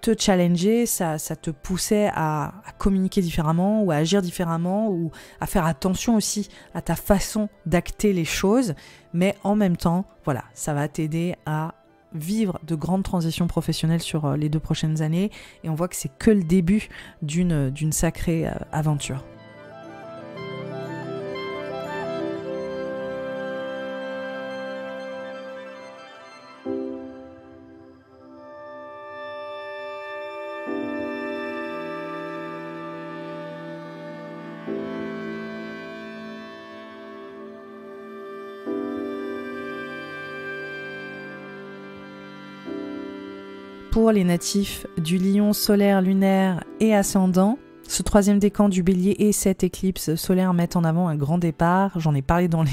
te challenger, ça te poussait à communiquer différemment ou à agir différemment ou à faire attention aussi à ta façon d'acter les choses, mais en même temps, voilà, ça va t'aider à vivre de grandes transitions professionnelles sur les 2 prochaines années, et on voit que c'est que le début d'une sacrée aventure. Pour les natifs du Lion solaire, lunaire et ascendant, ce 3e décan du Bélier et cette éclipse solaire mettent en avant un grand départ. J'en ai parlé dans les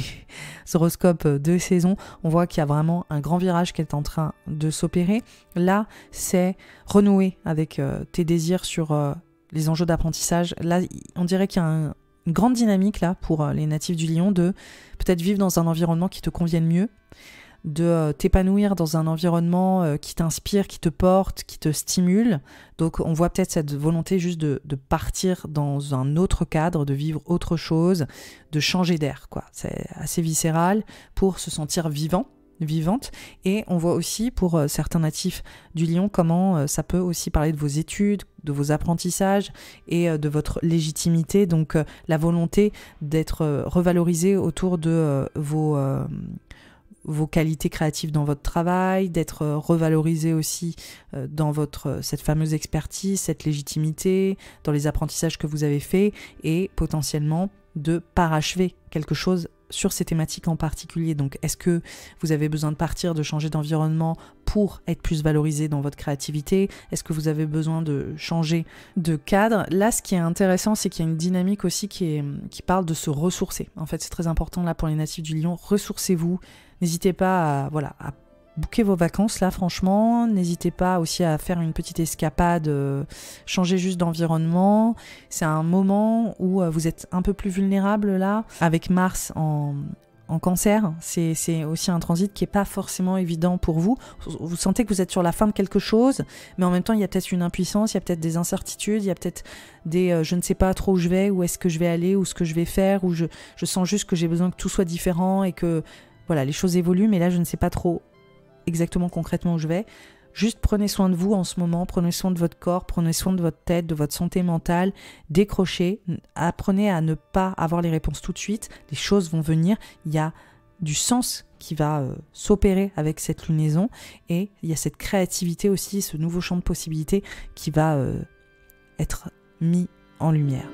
horoscopes de saison. On voit qu'il y a vraiment un grand virage qui est en train de s'opérer. Là, c'est renouer avec tes désirs sur les enjeux d'apprentissage. Là, on dirait qu'il y a une grande dynamique là pour les natifs du Lion de peut-être vivre dans un environnement qui te convienne mieux, de t'épanouir dans un environnement qui t'inspire, qui te porte, qui te stimule. Donc on voit peut-être cette volonté juste de partir dans un autre cadre, de vivre autre chose, de changer d'air, quoi. C'est assez viscéral pour se sentir vivante. Et on voit aussi pour certains natifs du Lion comment ça peut aussi parler de vos études, de vos apprentissages et de votre légitimité. Donc la volonté d'être revalorisé autour de vos qualités créatives dans votre travail, d'être revalorisé aussi dans cette fameuse expertise, cette légitimité, dans les apprentissages que vous avez faits, et potentiellement de parachever quelque chose sur ces thématiques en particulier. Donc est-ce que vous avez besoin de partir, de changer d'environnement pour être plus valorisé dans votre créativité? Est-ce que vous avez besoin de changer de cadre? Là, ce qui est intéressant, c'est qu'il y a une dynamique aussi qui parle de se ressourcer. En fait, c'est très important là pour les natifs du Lion. Ressourcez-vous. N'hésitez pas à booker vos vacances là, franchement. N'hésitez pas aussi à faire une petite escapade, changer juste d'environnement. C'est un moment où vous êtes un peu plus vulnérable là, avec Mars en Cancer. C'est aussi un transit qui n'est pas forcément évident pour vous. Vous sentez que vous êtes sur la fin de quelque chose, mais en même temps, il y a peut-être une impuissance, il y a peut-être des incertitudes, il y a peut-être des je ne sais pas trop où je vais, où est-ce que je vais aller, où ce que je vais faire, où je sens juste que j'ai besoin que tout soit différent et que voilà, les choses évoluent, mais là, je ne sais pas trop exactement concrètement où je vais. Juste prenez soin de vous en ce moment, prenez soin de votre corps, prenez soin de votre tête, de votre santé mentale, décrochez, apprenez à ne pas avoir les réponses tout de suite, les choses vont venir, il y a du sens qui va s'opérer avec cette lunaison, et il y a cette créativité aussi, ce nouveau champ de possibilités qui va être mis en lumière.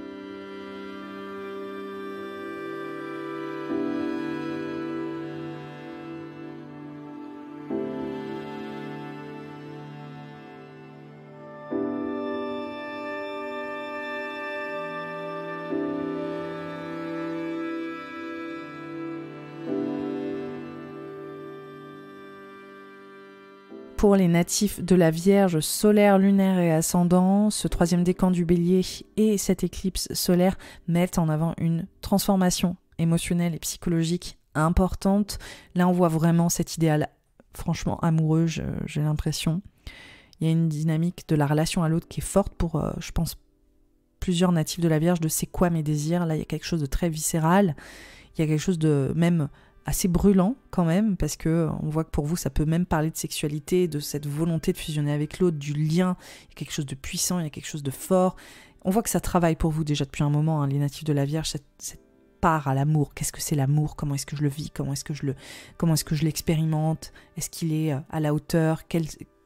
Pour les natifs de la Vierge solaire, lunaire et ascendant, ce 3e décan du Bélier et cette éclipse solaire mettent en avant une transformation émotionnelle et psychologique importante. Là, on voit vraiment cet idéal franchement amoureux, j'ai l'impression. Il y a une dynamique de la relation à l'autre qui est forte pour, je pense, plusieurs natifs de la Vierge, de c'est quoi mes désirs. Là, il y a quelque chose de très viscéral. Il y a quelque chose de même assez brûlant quand même, parce que on voit que pour vous ça peut même parler de sexualité, de cette volonté de fusionner avec l'autre, du lien. Il y a quelque chose de puissant, il y a quelque chose de fort. On voit que ça travaille pour vous déjà depuis un moment, hein, les natifs de la Vierge, cette prépare à l'amour. Qu'est-ce que c'est l'amour? Comment est-ce que je le vis? Comment est-ce que je l'expérimente? Est-ce qu'il est à la hauteur?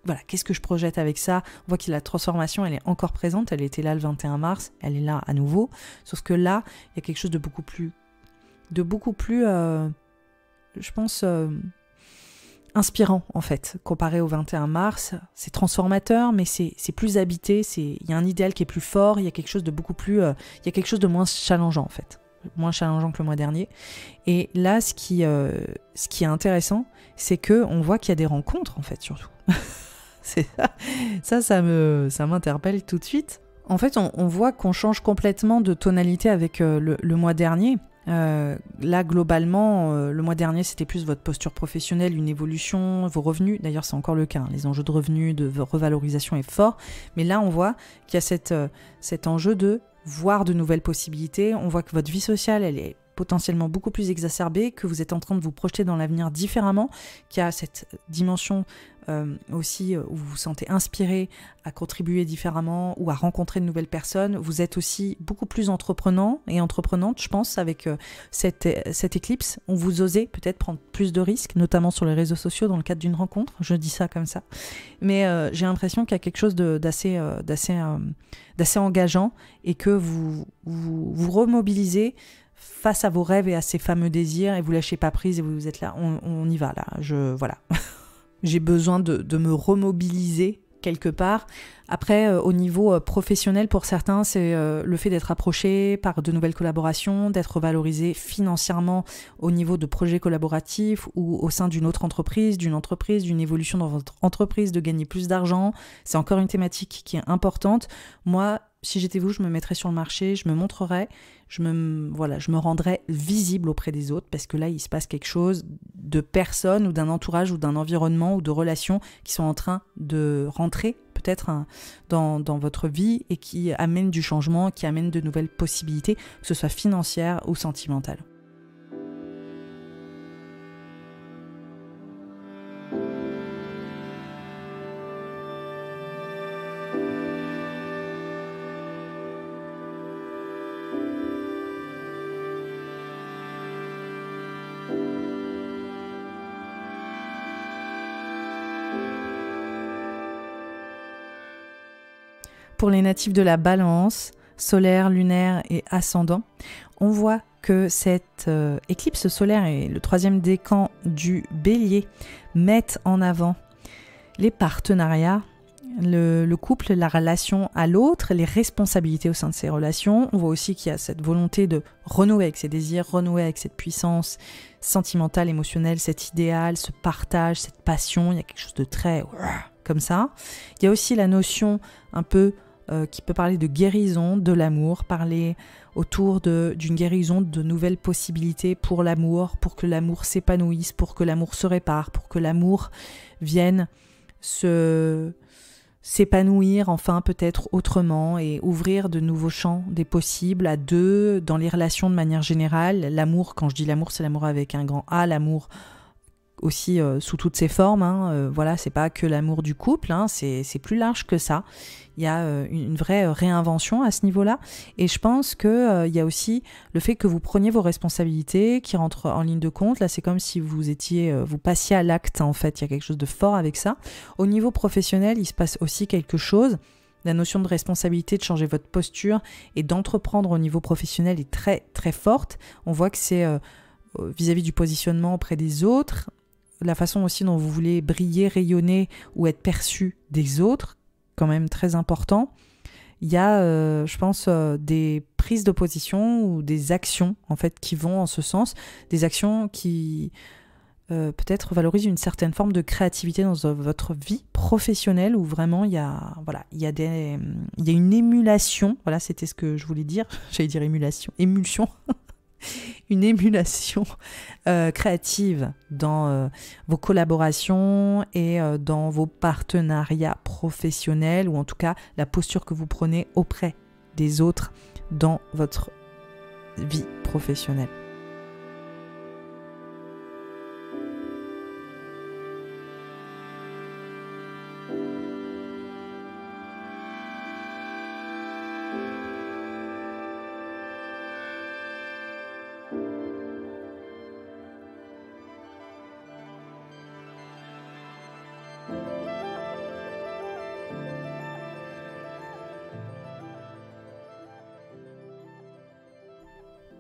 Voilà, qu'est-ce que je projette avec ça? On voit que la transformation, elle est encore présente. Elle était là le 21 mars, elle est là à nouveau. Sauf que là, il y a quelque chose de beaucoup plus, je pense, inspirant en fait, comparé au 21 mars. C'est transformateur, mais c'est plus habité. Il y a un idéal qui est plus fort. Il y a quelque chose de beaucoup plus, il y a quelque chose de moins challengeant en fait, moins challengeant que le mois dernier. Et là, ce qui est intéressant, c'est que on voit qu'il y a des rencontres en fait, surtout. C'est ça m'interpelle tout de suite. En fait, on voit qu'on change complètement de tonalité avec le mois dernier. Là, globalement, le mois dernier, c'était plus votre posture professionnelle, une évolution, vos revenus. D'ailleurs, c'est encore le cas. Hein. Les enjeux de revenus, de revalorisation est fort. Mais là, on voit qu'il y a cet enjeu de voir de nouvelles possibilités. On voit que votre vie sociale, elle est potentiellement beaucoup plus exacerbée, que vous êtes en train de vous projeter dans l'avenir différemment, qu'il y a cette dimension aussi où vous vous sentez inspiré à contribuer différemment ou à rencontrer de nouvelles personnes. Vous êtes aussi beaucoup plus entreprenant et entreprenante, je pense, avec cette éclipse. On vous osez peut-être prendre plus de risques, notamment sur les réseaux sociaux dans le cadre d'une rencontre. Je dis ça comme ça. Mais j'ai l'impression qu'il y a quelque chose d'assez engageant et que vous remobilisez face à vos rêves et à ces fameux désirs et vous lâchez pas prise et vous êtes là, on y va là, voilà. J'ai besoin de me remobiliser quelque part. Après, au niveau professionnel, pour certains, c'est le fait d'être approché par de nouvelles collaborations, d'être valorisé financièrement au niveau de projets collaboratifs ou au sein d'une autre entreprise, d'une évolution dans votre entreprise, de gagner plus d'argent. C'est encore une thématique qui est importante. Moi, si j'étais vous, je me mettrais sur le marché, je me montrerais, je me rendrais visible auprès des autres parce que là, il se passe quelque chose de personnes ou d'un entourage ou d'un environnement ou de relations qui sont en train de rentrer peut-être dans votre vie et qui amènent du changement, qui amènent de nouvelles possibilités, que ce soit financières ou sentimentales. Pour les natifs de la Balance, solaire, lunaire et ascendant, on voit que cette éclipse solaire et le 3e décan du Bélier mettent en avant les partenariats, le couple, la relation à l'autre, les responsabilités au sein de ces relations. On voit aussi qu'il y a cette volonté de renouer avec ses désirs, renouer avec cette puissance sentimentale, émotionnelle, cet idéal, ce partage, cette passion. Il y a quelque chose de très comme ça. Il y a aussi la notion un peu qui peut parler de guérison, de l'amour, parler autour d'une guérison, de nouvelles possibilités pour l'amour, pour que l'amour s'épanouisse, pour que l'amour se répare, pour que l'amour vienne s'épanouir enfin peut-être autrement et ouvrir de nouveaux champs des possibles à deux, dans les relations de manière générale. L'amour, quand je dis l'amour, c'est l'amour avec un grand A, l'amour aussi sous toutes ses formes, hein. Voilà, c'est pas que l'amour du couple, hein, c'est plus large que ça. Il y a une vraie réinvention à ce niveau-là, et je pense que il y a aussi le fait que vous preniez vos responsabilités qui rentrent en ligne de compte. Là, c'est comme si vous passiez à l'acte, en fait. Il y a quelque chose de fort avec ça. Au niveau professionnel, il se passe aussi quelque chose. La notion de responsabilité, de changer votre posture et d'entreprendre au niveau professionnel est très très forte. On voit que c'est vis-à-vis du positionnement auprès des autres, la façon aussi dont vous voulez briller, rayonner ou être perçu des autres, quand même très important. Il y a, je pense, des prises de position ou des actions en fait qui vont en ce sens, des actions qui peut-être valorisent une certaine forme de créativité dans votre vie professionnelle où vraiment il y a une émulation. Voilà, c'était ce que je voulais dire. J'allais dire émulsion. Une émulation créative dans vos collaborations et dans vos partenariats professionnels, ou en tout cas la posture que vous prenez auprès des autres dans votre vie professionnelle.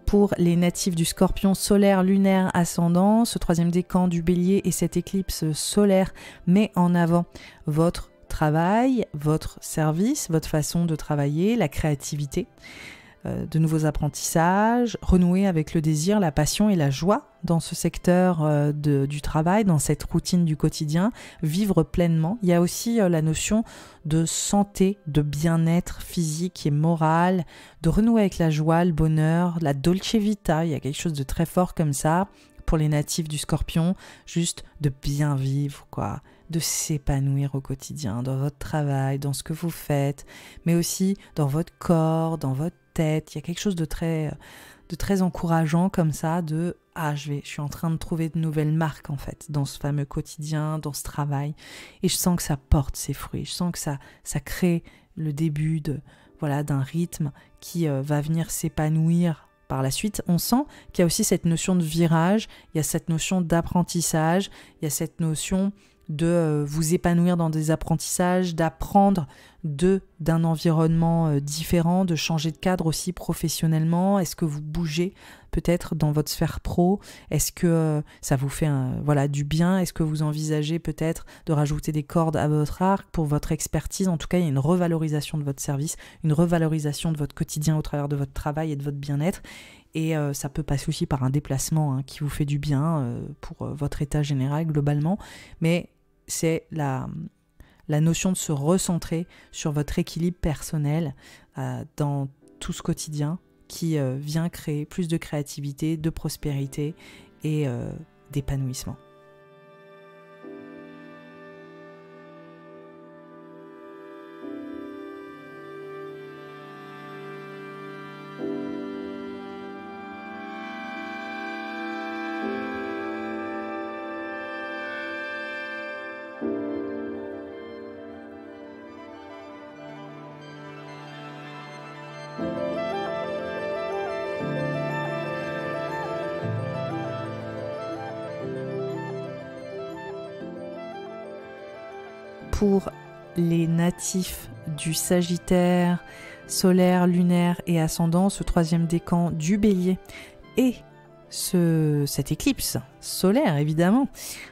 Pour les natifs du Scorpion, solaire, lunaire, ascendant, ce troisième décan du Bélier et cette éclipse solaire met en avant votre travail, votre service, votre façon de travailler, la créativité, de nouveaux apprentissages, renouer avec le désir, la passion et la joie dans ce secteur du travail, dans cette routine du quotidien, vivre pleinement. Il y a aussi la notion de santé, de bien-être physique et moral, de renouer avec la joie, le bonheur, la dolce vita, il y a quelque chose de très fort comme ça pour les natifs du Scorpion, juste de bien vivre, quoi, de s'épanouir au quotidien, dans votre travail, dans ce que vous faites, mais aussi dans votre corps, dans votre tête. Il y a quelque chose de très encourageant comme ça, de « Ah, je suis en train de trouver de nouvelles marques en fait, dans ce fameux quotidien, dans ce travail. » Et je sens que ça porte ses fruits, je sens que ça crée le début d'un rythme qui va venir s'épanouir par la suite. On sent qu'il y a aussi cette notion de virage, il y a cette notion d'apprentissage, il y a cette notion de vous épanouir dans des apprentissages, d'apprendre d'un environnement différent, de changer de cadre aussi professionnellement. Est-ce que vous bougez peut-être dans votre sphère pro? Est-ce que ça vous fait du bien? Est-ce que vous envisagez peut-être de rajouter des cordes à votre arc pour votre expertise? En tout cas, il y a une revalorisation de votre service, une revalorisation de votre quotidien au travers de votre travail et de votre bien-être. Et ça peut passer aussi par un déplacement qui vous fait du bien pour votre état général globalement. Mais c'est la notion de se recentrer sur votre équilibre personnel dans tout ce quotidien qui vient créer plus de créativité, de prospérité et d'épanouissement. Pour les natifs du Sagittaire, solaire, lunaire et ascendant, ce troisième décan du Bélier et cette éclipse solaire évidemment,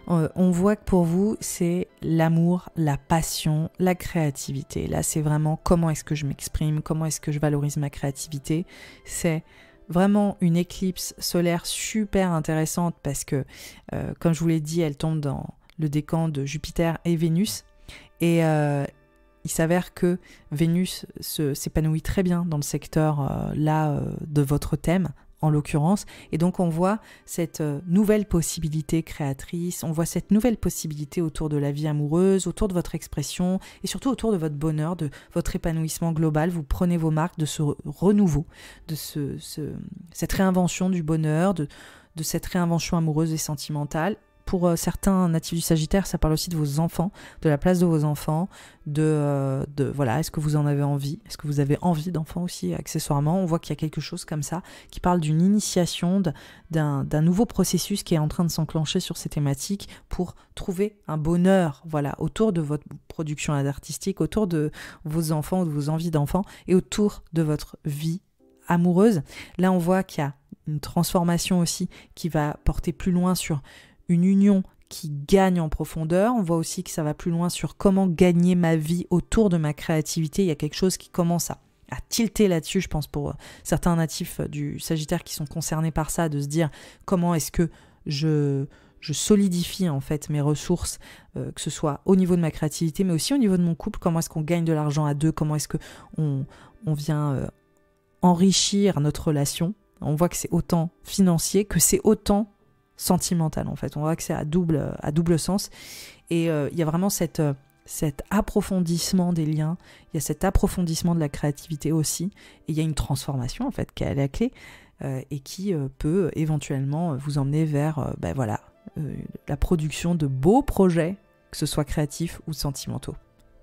on voit que pour vous c'est l'amour, la passion, la créativité. Là c'est vraiment comment est-ce que je m'exprime, comment est-ce que je valorise ma créativité. C'est vraiment une éclipse solaire super intéressante parce que comme je vous l'ai dit, elle tombe dans le décan de Jupiter et Vénus. Et il s'avère que Vénus s'épanouit très bien dans le secteur de votre thème, en l'occurrence. Et donc on voit cette nouvelle possibilité créatrice, on voit cette nouvelle possibilité autour de la vie amoureuse, autour de votre expression et surtout autour de votre bonheur, de votre épanouissement global. Vous prenez vos marques de ce renouveau, de cette réinvention du bonheur, de cette réinvention amoureuse et sentimentale. Pour certains natifs du Sagittaire, ça parle aussi de vos enfants, de la place de vos enfants, est-ce que vous en avez envie? Est-ce que vous avez envie d'enfants aussi, accessoirement? On voit qu'il y a quelque chose comme ça qui parle d'une initiation, d'un nouveau processus qui est en train de s'enclencher sur ces thématiques pour trouver un bonheur, autour de votre production artistique, autour de vos enfants, de vos envies d'enfants et autour de votre vie amoureuse. Là, on voit qu'il y a une transformation aussi qui va porter plus loin sur une union qui gagne en profondeur. On voit aussi que ça va plus loin sur comment gagner ma vie autour de ma créativité. Il y a quelque chose qui commence à tilter là-dessus, je pense, pour certains natifs du Sagittaire qui sont concernés par ça, de se dire comment est-ce que je solidifie en fait mes ressources, que ce soit au niveau de ma créativité, mais aussi au niveau de mon couple. Comment est-ce qu'on gagne de l'argent à deux? Comment est-ce qu'on vient enrichir notre relation? On voit que c'est autant financier que c'est autant sentimental en fait. On voit que c'est à double sens et il y a vraiment cet approfondissement des liens, il y a cet approfondissement de la créativité aussi, et il y a une transformation en fait qui est à la clé et qui peut éventuellement vous emmener vers la production de beaux projets, que ce soit créatifs ou sentimentaux.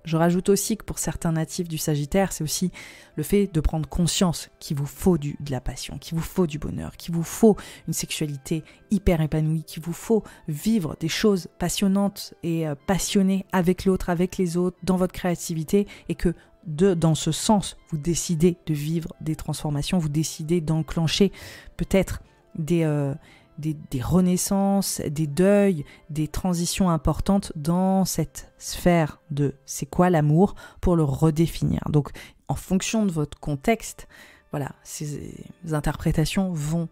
Je rajoute aussi que pour certains natifs du Sagittaire, c'est aussi le fait de prendre conscience qu'il vous faut de la passion, qu'il vous faut du bonheur, qu'il vous faut une sexualité hyper épanouie, qu'il vous faut vivre des choses passionnantes et passionnées avec l'autre, avec les autres, dans votre créativité, et que dans ce sens, vous décidez de vivre des transformations, vous décidez d'enclencher peut-être des renaissances, des deuils, des transitions importantes dans cette sphère de c'est quoi l'amour pour le redéfinir. Donc, en fonction de votre contexte, voilà, ces interprétations vont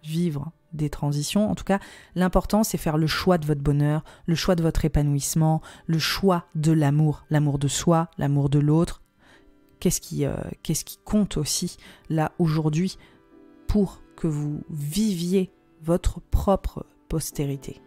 vivre des transitions. En tout cas, l'important, c'est faire le choix de votre bonheur, le choix de votre épanouissement, le choix de l'amour de soi, l'amour de l'autre. Qu'est-ce qui compte aussi là aujourd'hui pour que vous viviez votre propre postérité.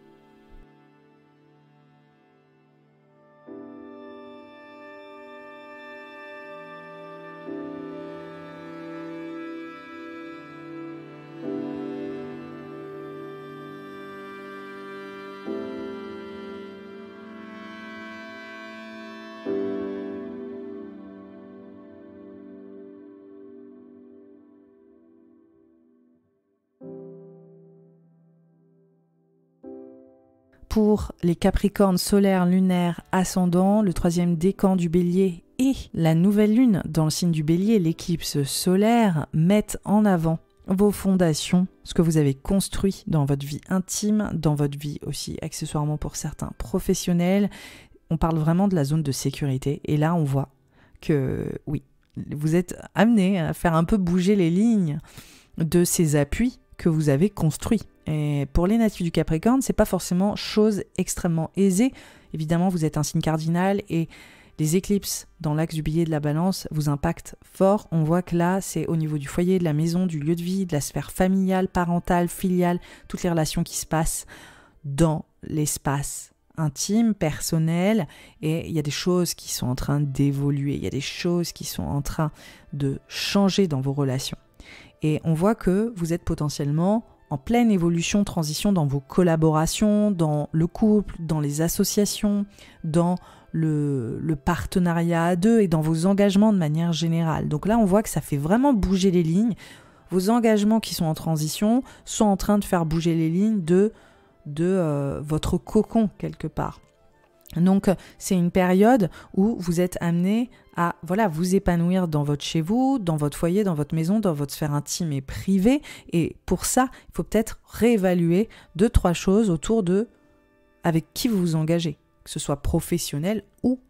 Pour les Capricornes solaires, lunaires, ascendants, le 3e décan du Bélier et la nouvelle lune dans le signe du Bélier, l'éclipse solaire, mettent en avant vos fondations, ce que vous avez construit dans votre vie intime, dans votre vie aussi accessoirement pour certains professionnels. On parle vraiment de la zone de sécurité et là on voit que oui, vous êtes amené à faire un peu bouger les lignes de ces appuis que vous avez construits. Et pour les natifs du Capricorne, c'est pas forcément chose extrêmement aisée. Évidemment, vous êtes un signe cardinal et les éclipses dans l'axe du Bélier de la Balance vous impactent fort. On voit que là, c'est au niveau du foyer, de la maison, du lieu de vie, de la sphère familiale, parentale, filiale, toutes les relations qui se passent dans l'espace intime, personnel, et il y a des choses qui sont en train d'évoluer, il y a des choses qui sont en train de changer dans vos relations. Et on voit que vous êtes potentiellement en pleine évolution, transition dans vos collaborations, dans le couple, dans les associations, dans le partenariat à deux et dans vos engagements de manière générale. Donc là, on voit que ça fait vraiment bouger les lignes. Vos engagements qui sont en transition sont en train de faire bouger les lignes de votre cocon quelque part. Donc c'est une période où vous êtes amené à vous épanouir dans votre chez vous, dans votre foyer, dans votre maison, dans votre sphère intime et privée. Et pour ça, il faut peut-être réévaluer 2-3 choses autour de avec qui vous vous engagez, que ce soit professionnel ou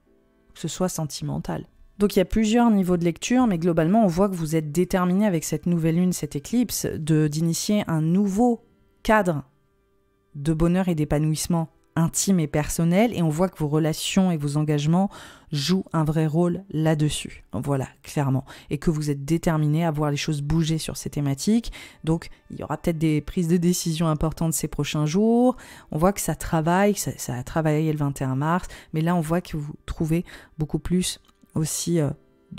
que ce soit sentimental. Donc il y a plusieurs niveaux de lecture, mais globalement on voit que vous êtes déterminé avec cette nouvelle lune, cette éclipse, d'initier un nouveau cadre de bonheur et d'épanouissement intime et personnel, et on voit que vos relations et vos engagements jouent un vrai rôle là-dessus. Voilà, clairement. Et que vous êtes déterminé à voir les choses bouger sur ces thématiques. Donc, il y aura peut-être des prises de décision importantes ces prochains jours. On voit que ça travaille, ça a travaillé le 21 mars, mais là, on voit que vous trouvez beaucoup plus aussi,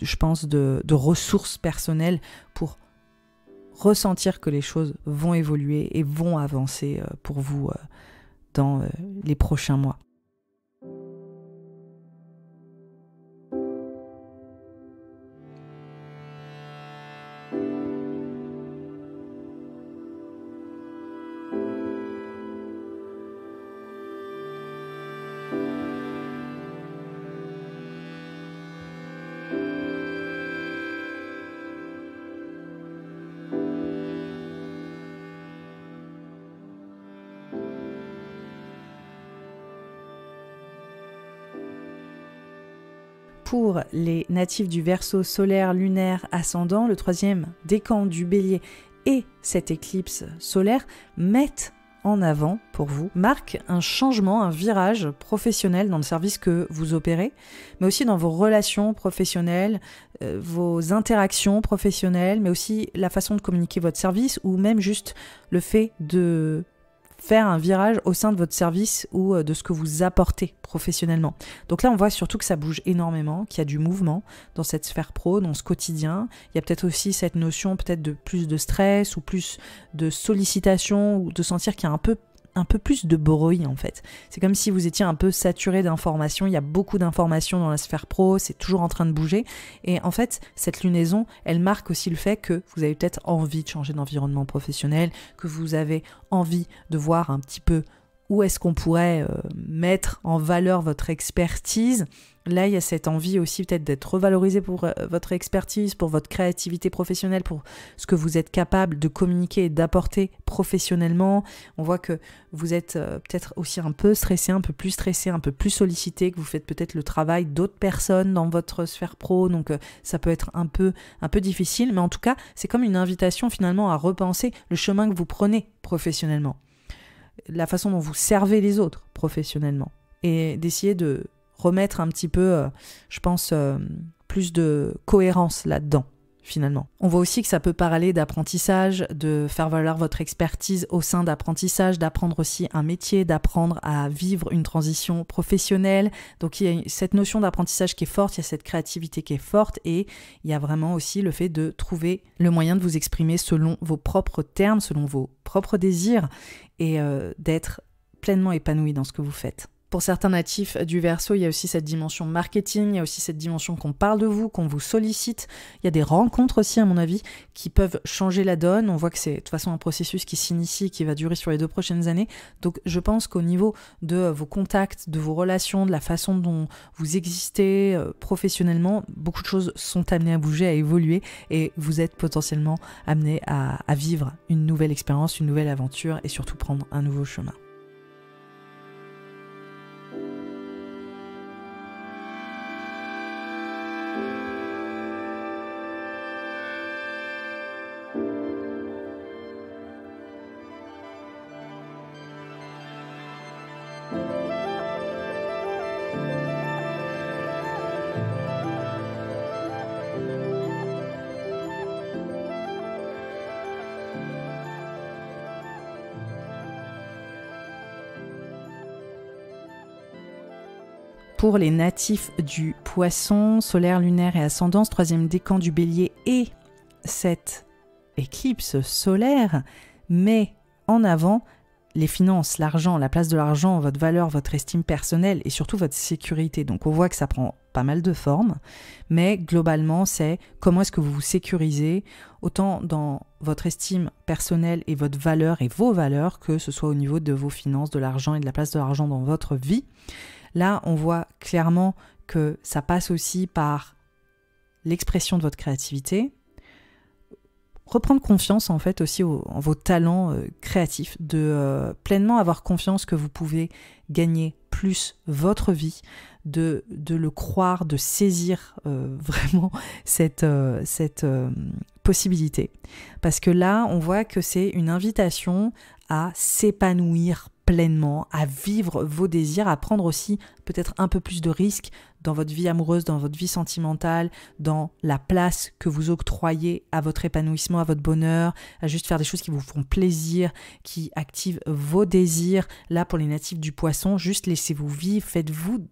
je pense, de ressources personnelles pour ressentir que les choses vont évoluer et vont avancer pour vous dans les prochains mois. Pour les natifs du Verseau solaire, lunaire, ascendant, le 3e décan du Bélier et cette éclipse solaire mettent en avant, pour vous, marquent un changement, un virage professionnel dans le service que vous opérez, mais aussi dans vos relations professionnelles, vos interactions professionnelles, mais aussi la façon de communiquer votre service ou même juste le fait de faire un virage au sein de votre service ou de ce que vous apportez professionnellement. Donc là, on voit surtout que ça bouge énormément, qu'il y a du mouvement dans cette sphère pro, dans ce quotidien. Il y a peut-être aussi cette notion peut-être de plus de stress ou plus de sollicitation ou de sentir qu'il y a un peu plus de bruit en fait. C'est comme si vous étiez un peu saturé d'informations, il y a beaucoup d'informations dans la sphère pro, c'est toujours en train de bouger et en fait cette lunaison, elle marque aussi le fait que vous avez peut-être envie de changer d'environnement professionnel, que vous avez envie de voir un petit peu où est-ce qu'on pourrait mettre en valeur votre expertise. Là, il y a cette envie aussi peut-être d'être revalorisé pour votre expertise, pour votre créativité professionnelle, pour ce que vous êtes capable de communiquer et d'apporter professionnellement. On voit que vous êtes peut-être aussi un peu stressé, un peu plus sollicité, que vous faites peut-être le travail d'autres personnes dans votre sphère pro, donc ça peut être un peu difficile, mais en tout cas, c'est comme une invitation finalement à repenser le chemin que vous prenez professionnellement, la façon dont vous servez les autres professionnellement, et d'essayer de remettre un petit peu, je pense, plus de cohérence là-dedans, finalement. On voit aussi que ça peut parler d'apprentissage, de faire valoir votre expertise au sein d'apprentissage, d'apprendre aussi un métier, d'apprendre à vivre une transition professionnelle. Donc il y a cette notion d'apprentissage qui est forte, il y a cette créativité qui est forte, et il y a vraiment aussi le fait de trouver le moyen de vous exprimer selon vos propres termes, selon vos propres désirs, et d'être pleinement épanoui dans ce que vous faites. Pour certains natifs du Verseau, il y a aussi cette dimension marketing, il y a aussi cette dimension qu'on parle de vous, qu'on vous sollicite. Il y a des rencontres aussi, à mon avis, qui peuvent changer la donne. On voit que c'est de toute façon un processus qui s'initie, qui va durer sur les 2 prochaines années. Donc je pense qu'au niveau de vos contacts, de vos relations, de la façon dont vous existez professionnellement, beaucoup de choses sont amenées à bouger, à évoluer, et vous êtes potentiellement amenés à vivre une nouvelle expérience, une nouvelle aventure, et surtout prendre un nouveau chemin. Pour les natifs du Poisson, solaire, lunaire et ascendance, 3e décan du Bélier, et cette éclipse solaire met en avant les finances, l'argent, la place de l'argent, votre valeur, votre estime personnelle et surtout votre sécurité. Donc on voit que ça prend pas mal de formes, mais globalement c'est comment est-ce que vous vous sécurisez, autant dans votre estime personnelle et votre valeur et vos valeurs, que ce soit au niveau de vos finances, de l'argent et de la place de l'argent dans votre vie. Là, on voit clairement que ça passe aussi par l'expression de votre créativité, reprendre confiance en fait aussi en vos talents créatifs, de pleinement avoir confiance que vous pouvez gagner plus votre vie, de le croire, de saisir vraiment cette possibilité. Parce que là, on voit que c'est une invitation à s'épanouir pleinement, à vivre vos désirs, à prendre aussi peut-être un peu plus de risques dans votre vie amoureuse, dans votre vie sentimentale, dans la place que vous octroyez à votre épanouissement, à votre bonheur, à juste faire des choses qui vous font plaisir, qui activent vos désirs. Là, pour les natifs du Poisson, juste laissez-vous vivre, faites-vous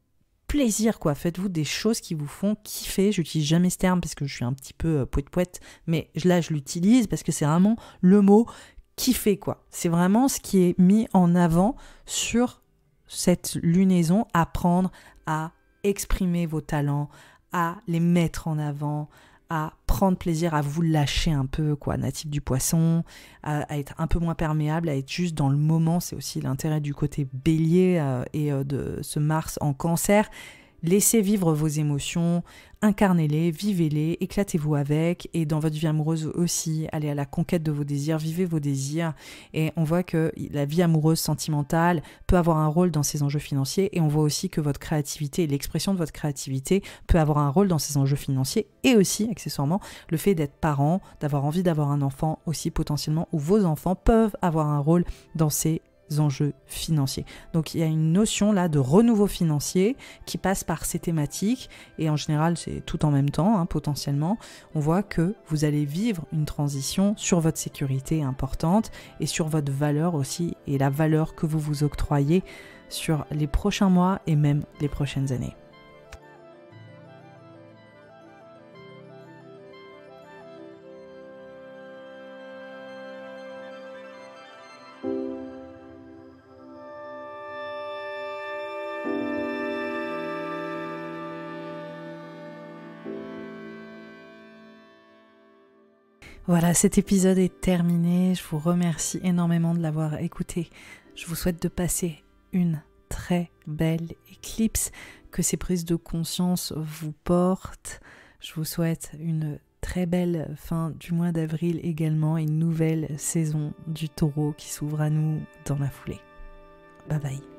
plaisir, quoi. Faites-vous des choses qui vous font kiffer. J'utilise jamais ce terme parce que je suis un petit peu poète-poète, mais là, je l'utilise parce que c'est vraiment le mot kiffer, quoi. C'est vraiment ce qui est mis en avant sur cette lunaison, apprendre à exprimer vos talents, à les mettre en avant, à prendre plaisir, à vous lâcher un peu, quoi, natif du Poisson, à être un peu moins perméable, à être juste dans le moment. C'est aussi l'intérêt du côté Bélier et de ce Mars en Cancer. Laissez vivre vos émotions, incarnez-les, vivez-les, éclatez-vous avec, et dans votre vie amoureuse aussi, allez à la conquête de vos désirs, vivez vos désirs, et on voit que la vie amoureuse sentimentale peut avoir un rôle dans ces enjeux financiers, et on voit aussi que votre créativité et l'expression de votre créativité peut avoir un rôle dans ces enjeux financiers, et aussi, accessoirement, le fait d'être parent, d'avoir envie d'avoir un enfant aussi potentiellement, ou vos enfants peuvent avoir un rôle dans ces enjeux financiers. Donc il y a une notion là de renouveau financier qui passe par ces thématiques, et en général c'est tout en même temps, potentiellement. On voit que vous allez vivre une transition sur votre sécurité importante et sur votre valeur aussi, et la valeur que vous vous octroyez sur les prochains mois et même les prochaines années. Voilà, cet épisode est terminé. Je vous remercie énormément de l'avoir écouté. Je vous souhaite de passer une très belle éclipse, que ces prises de conscience vous portent. Je vous souhaite une très belle fin du mois d'avril également, et une nouvelle saison du Taureau qui s'ouvre à nous dans la foulée. Bye bye.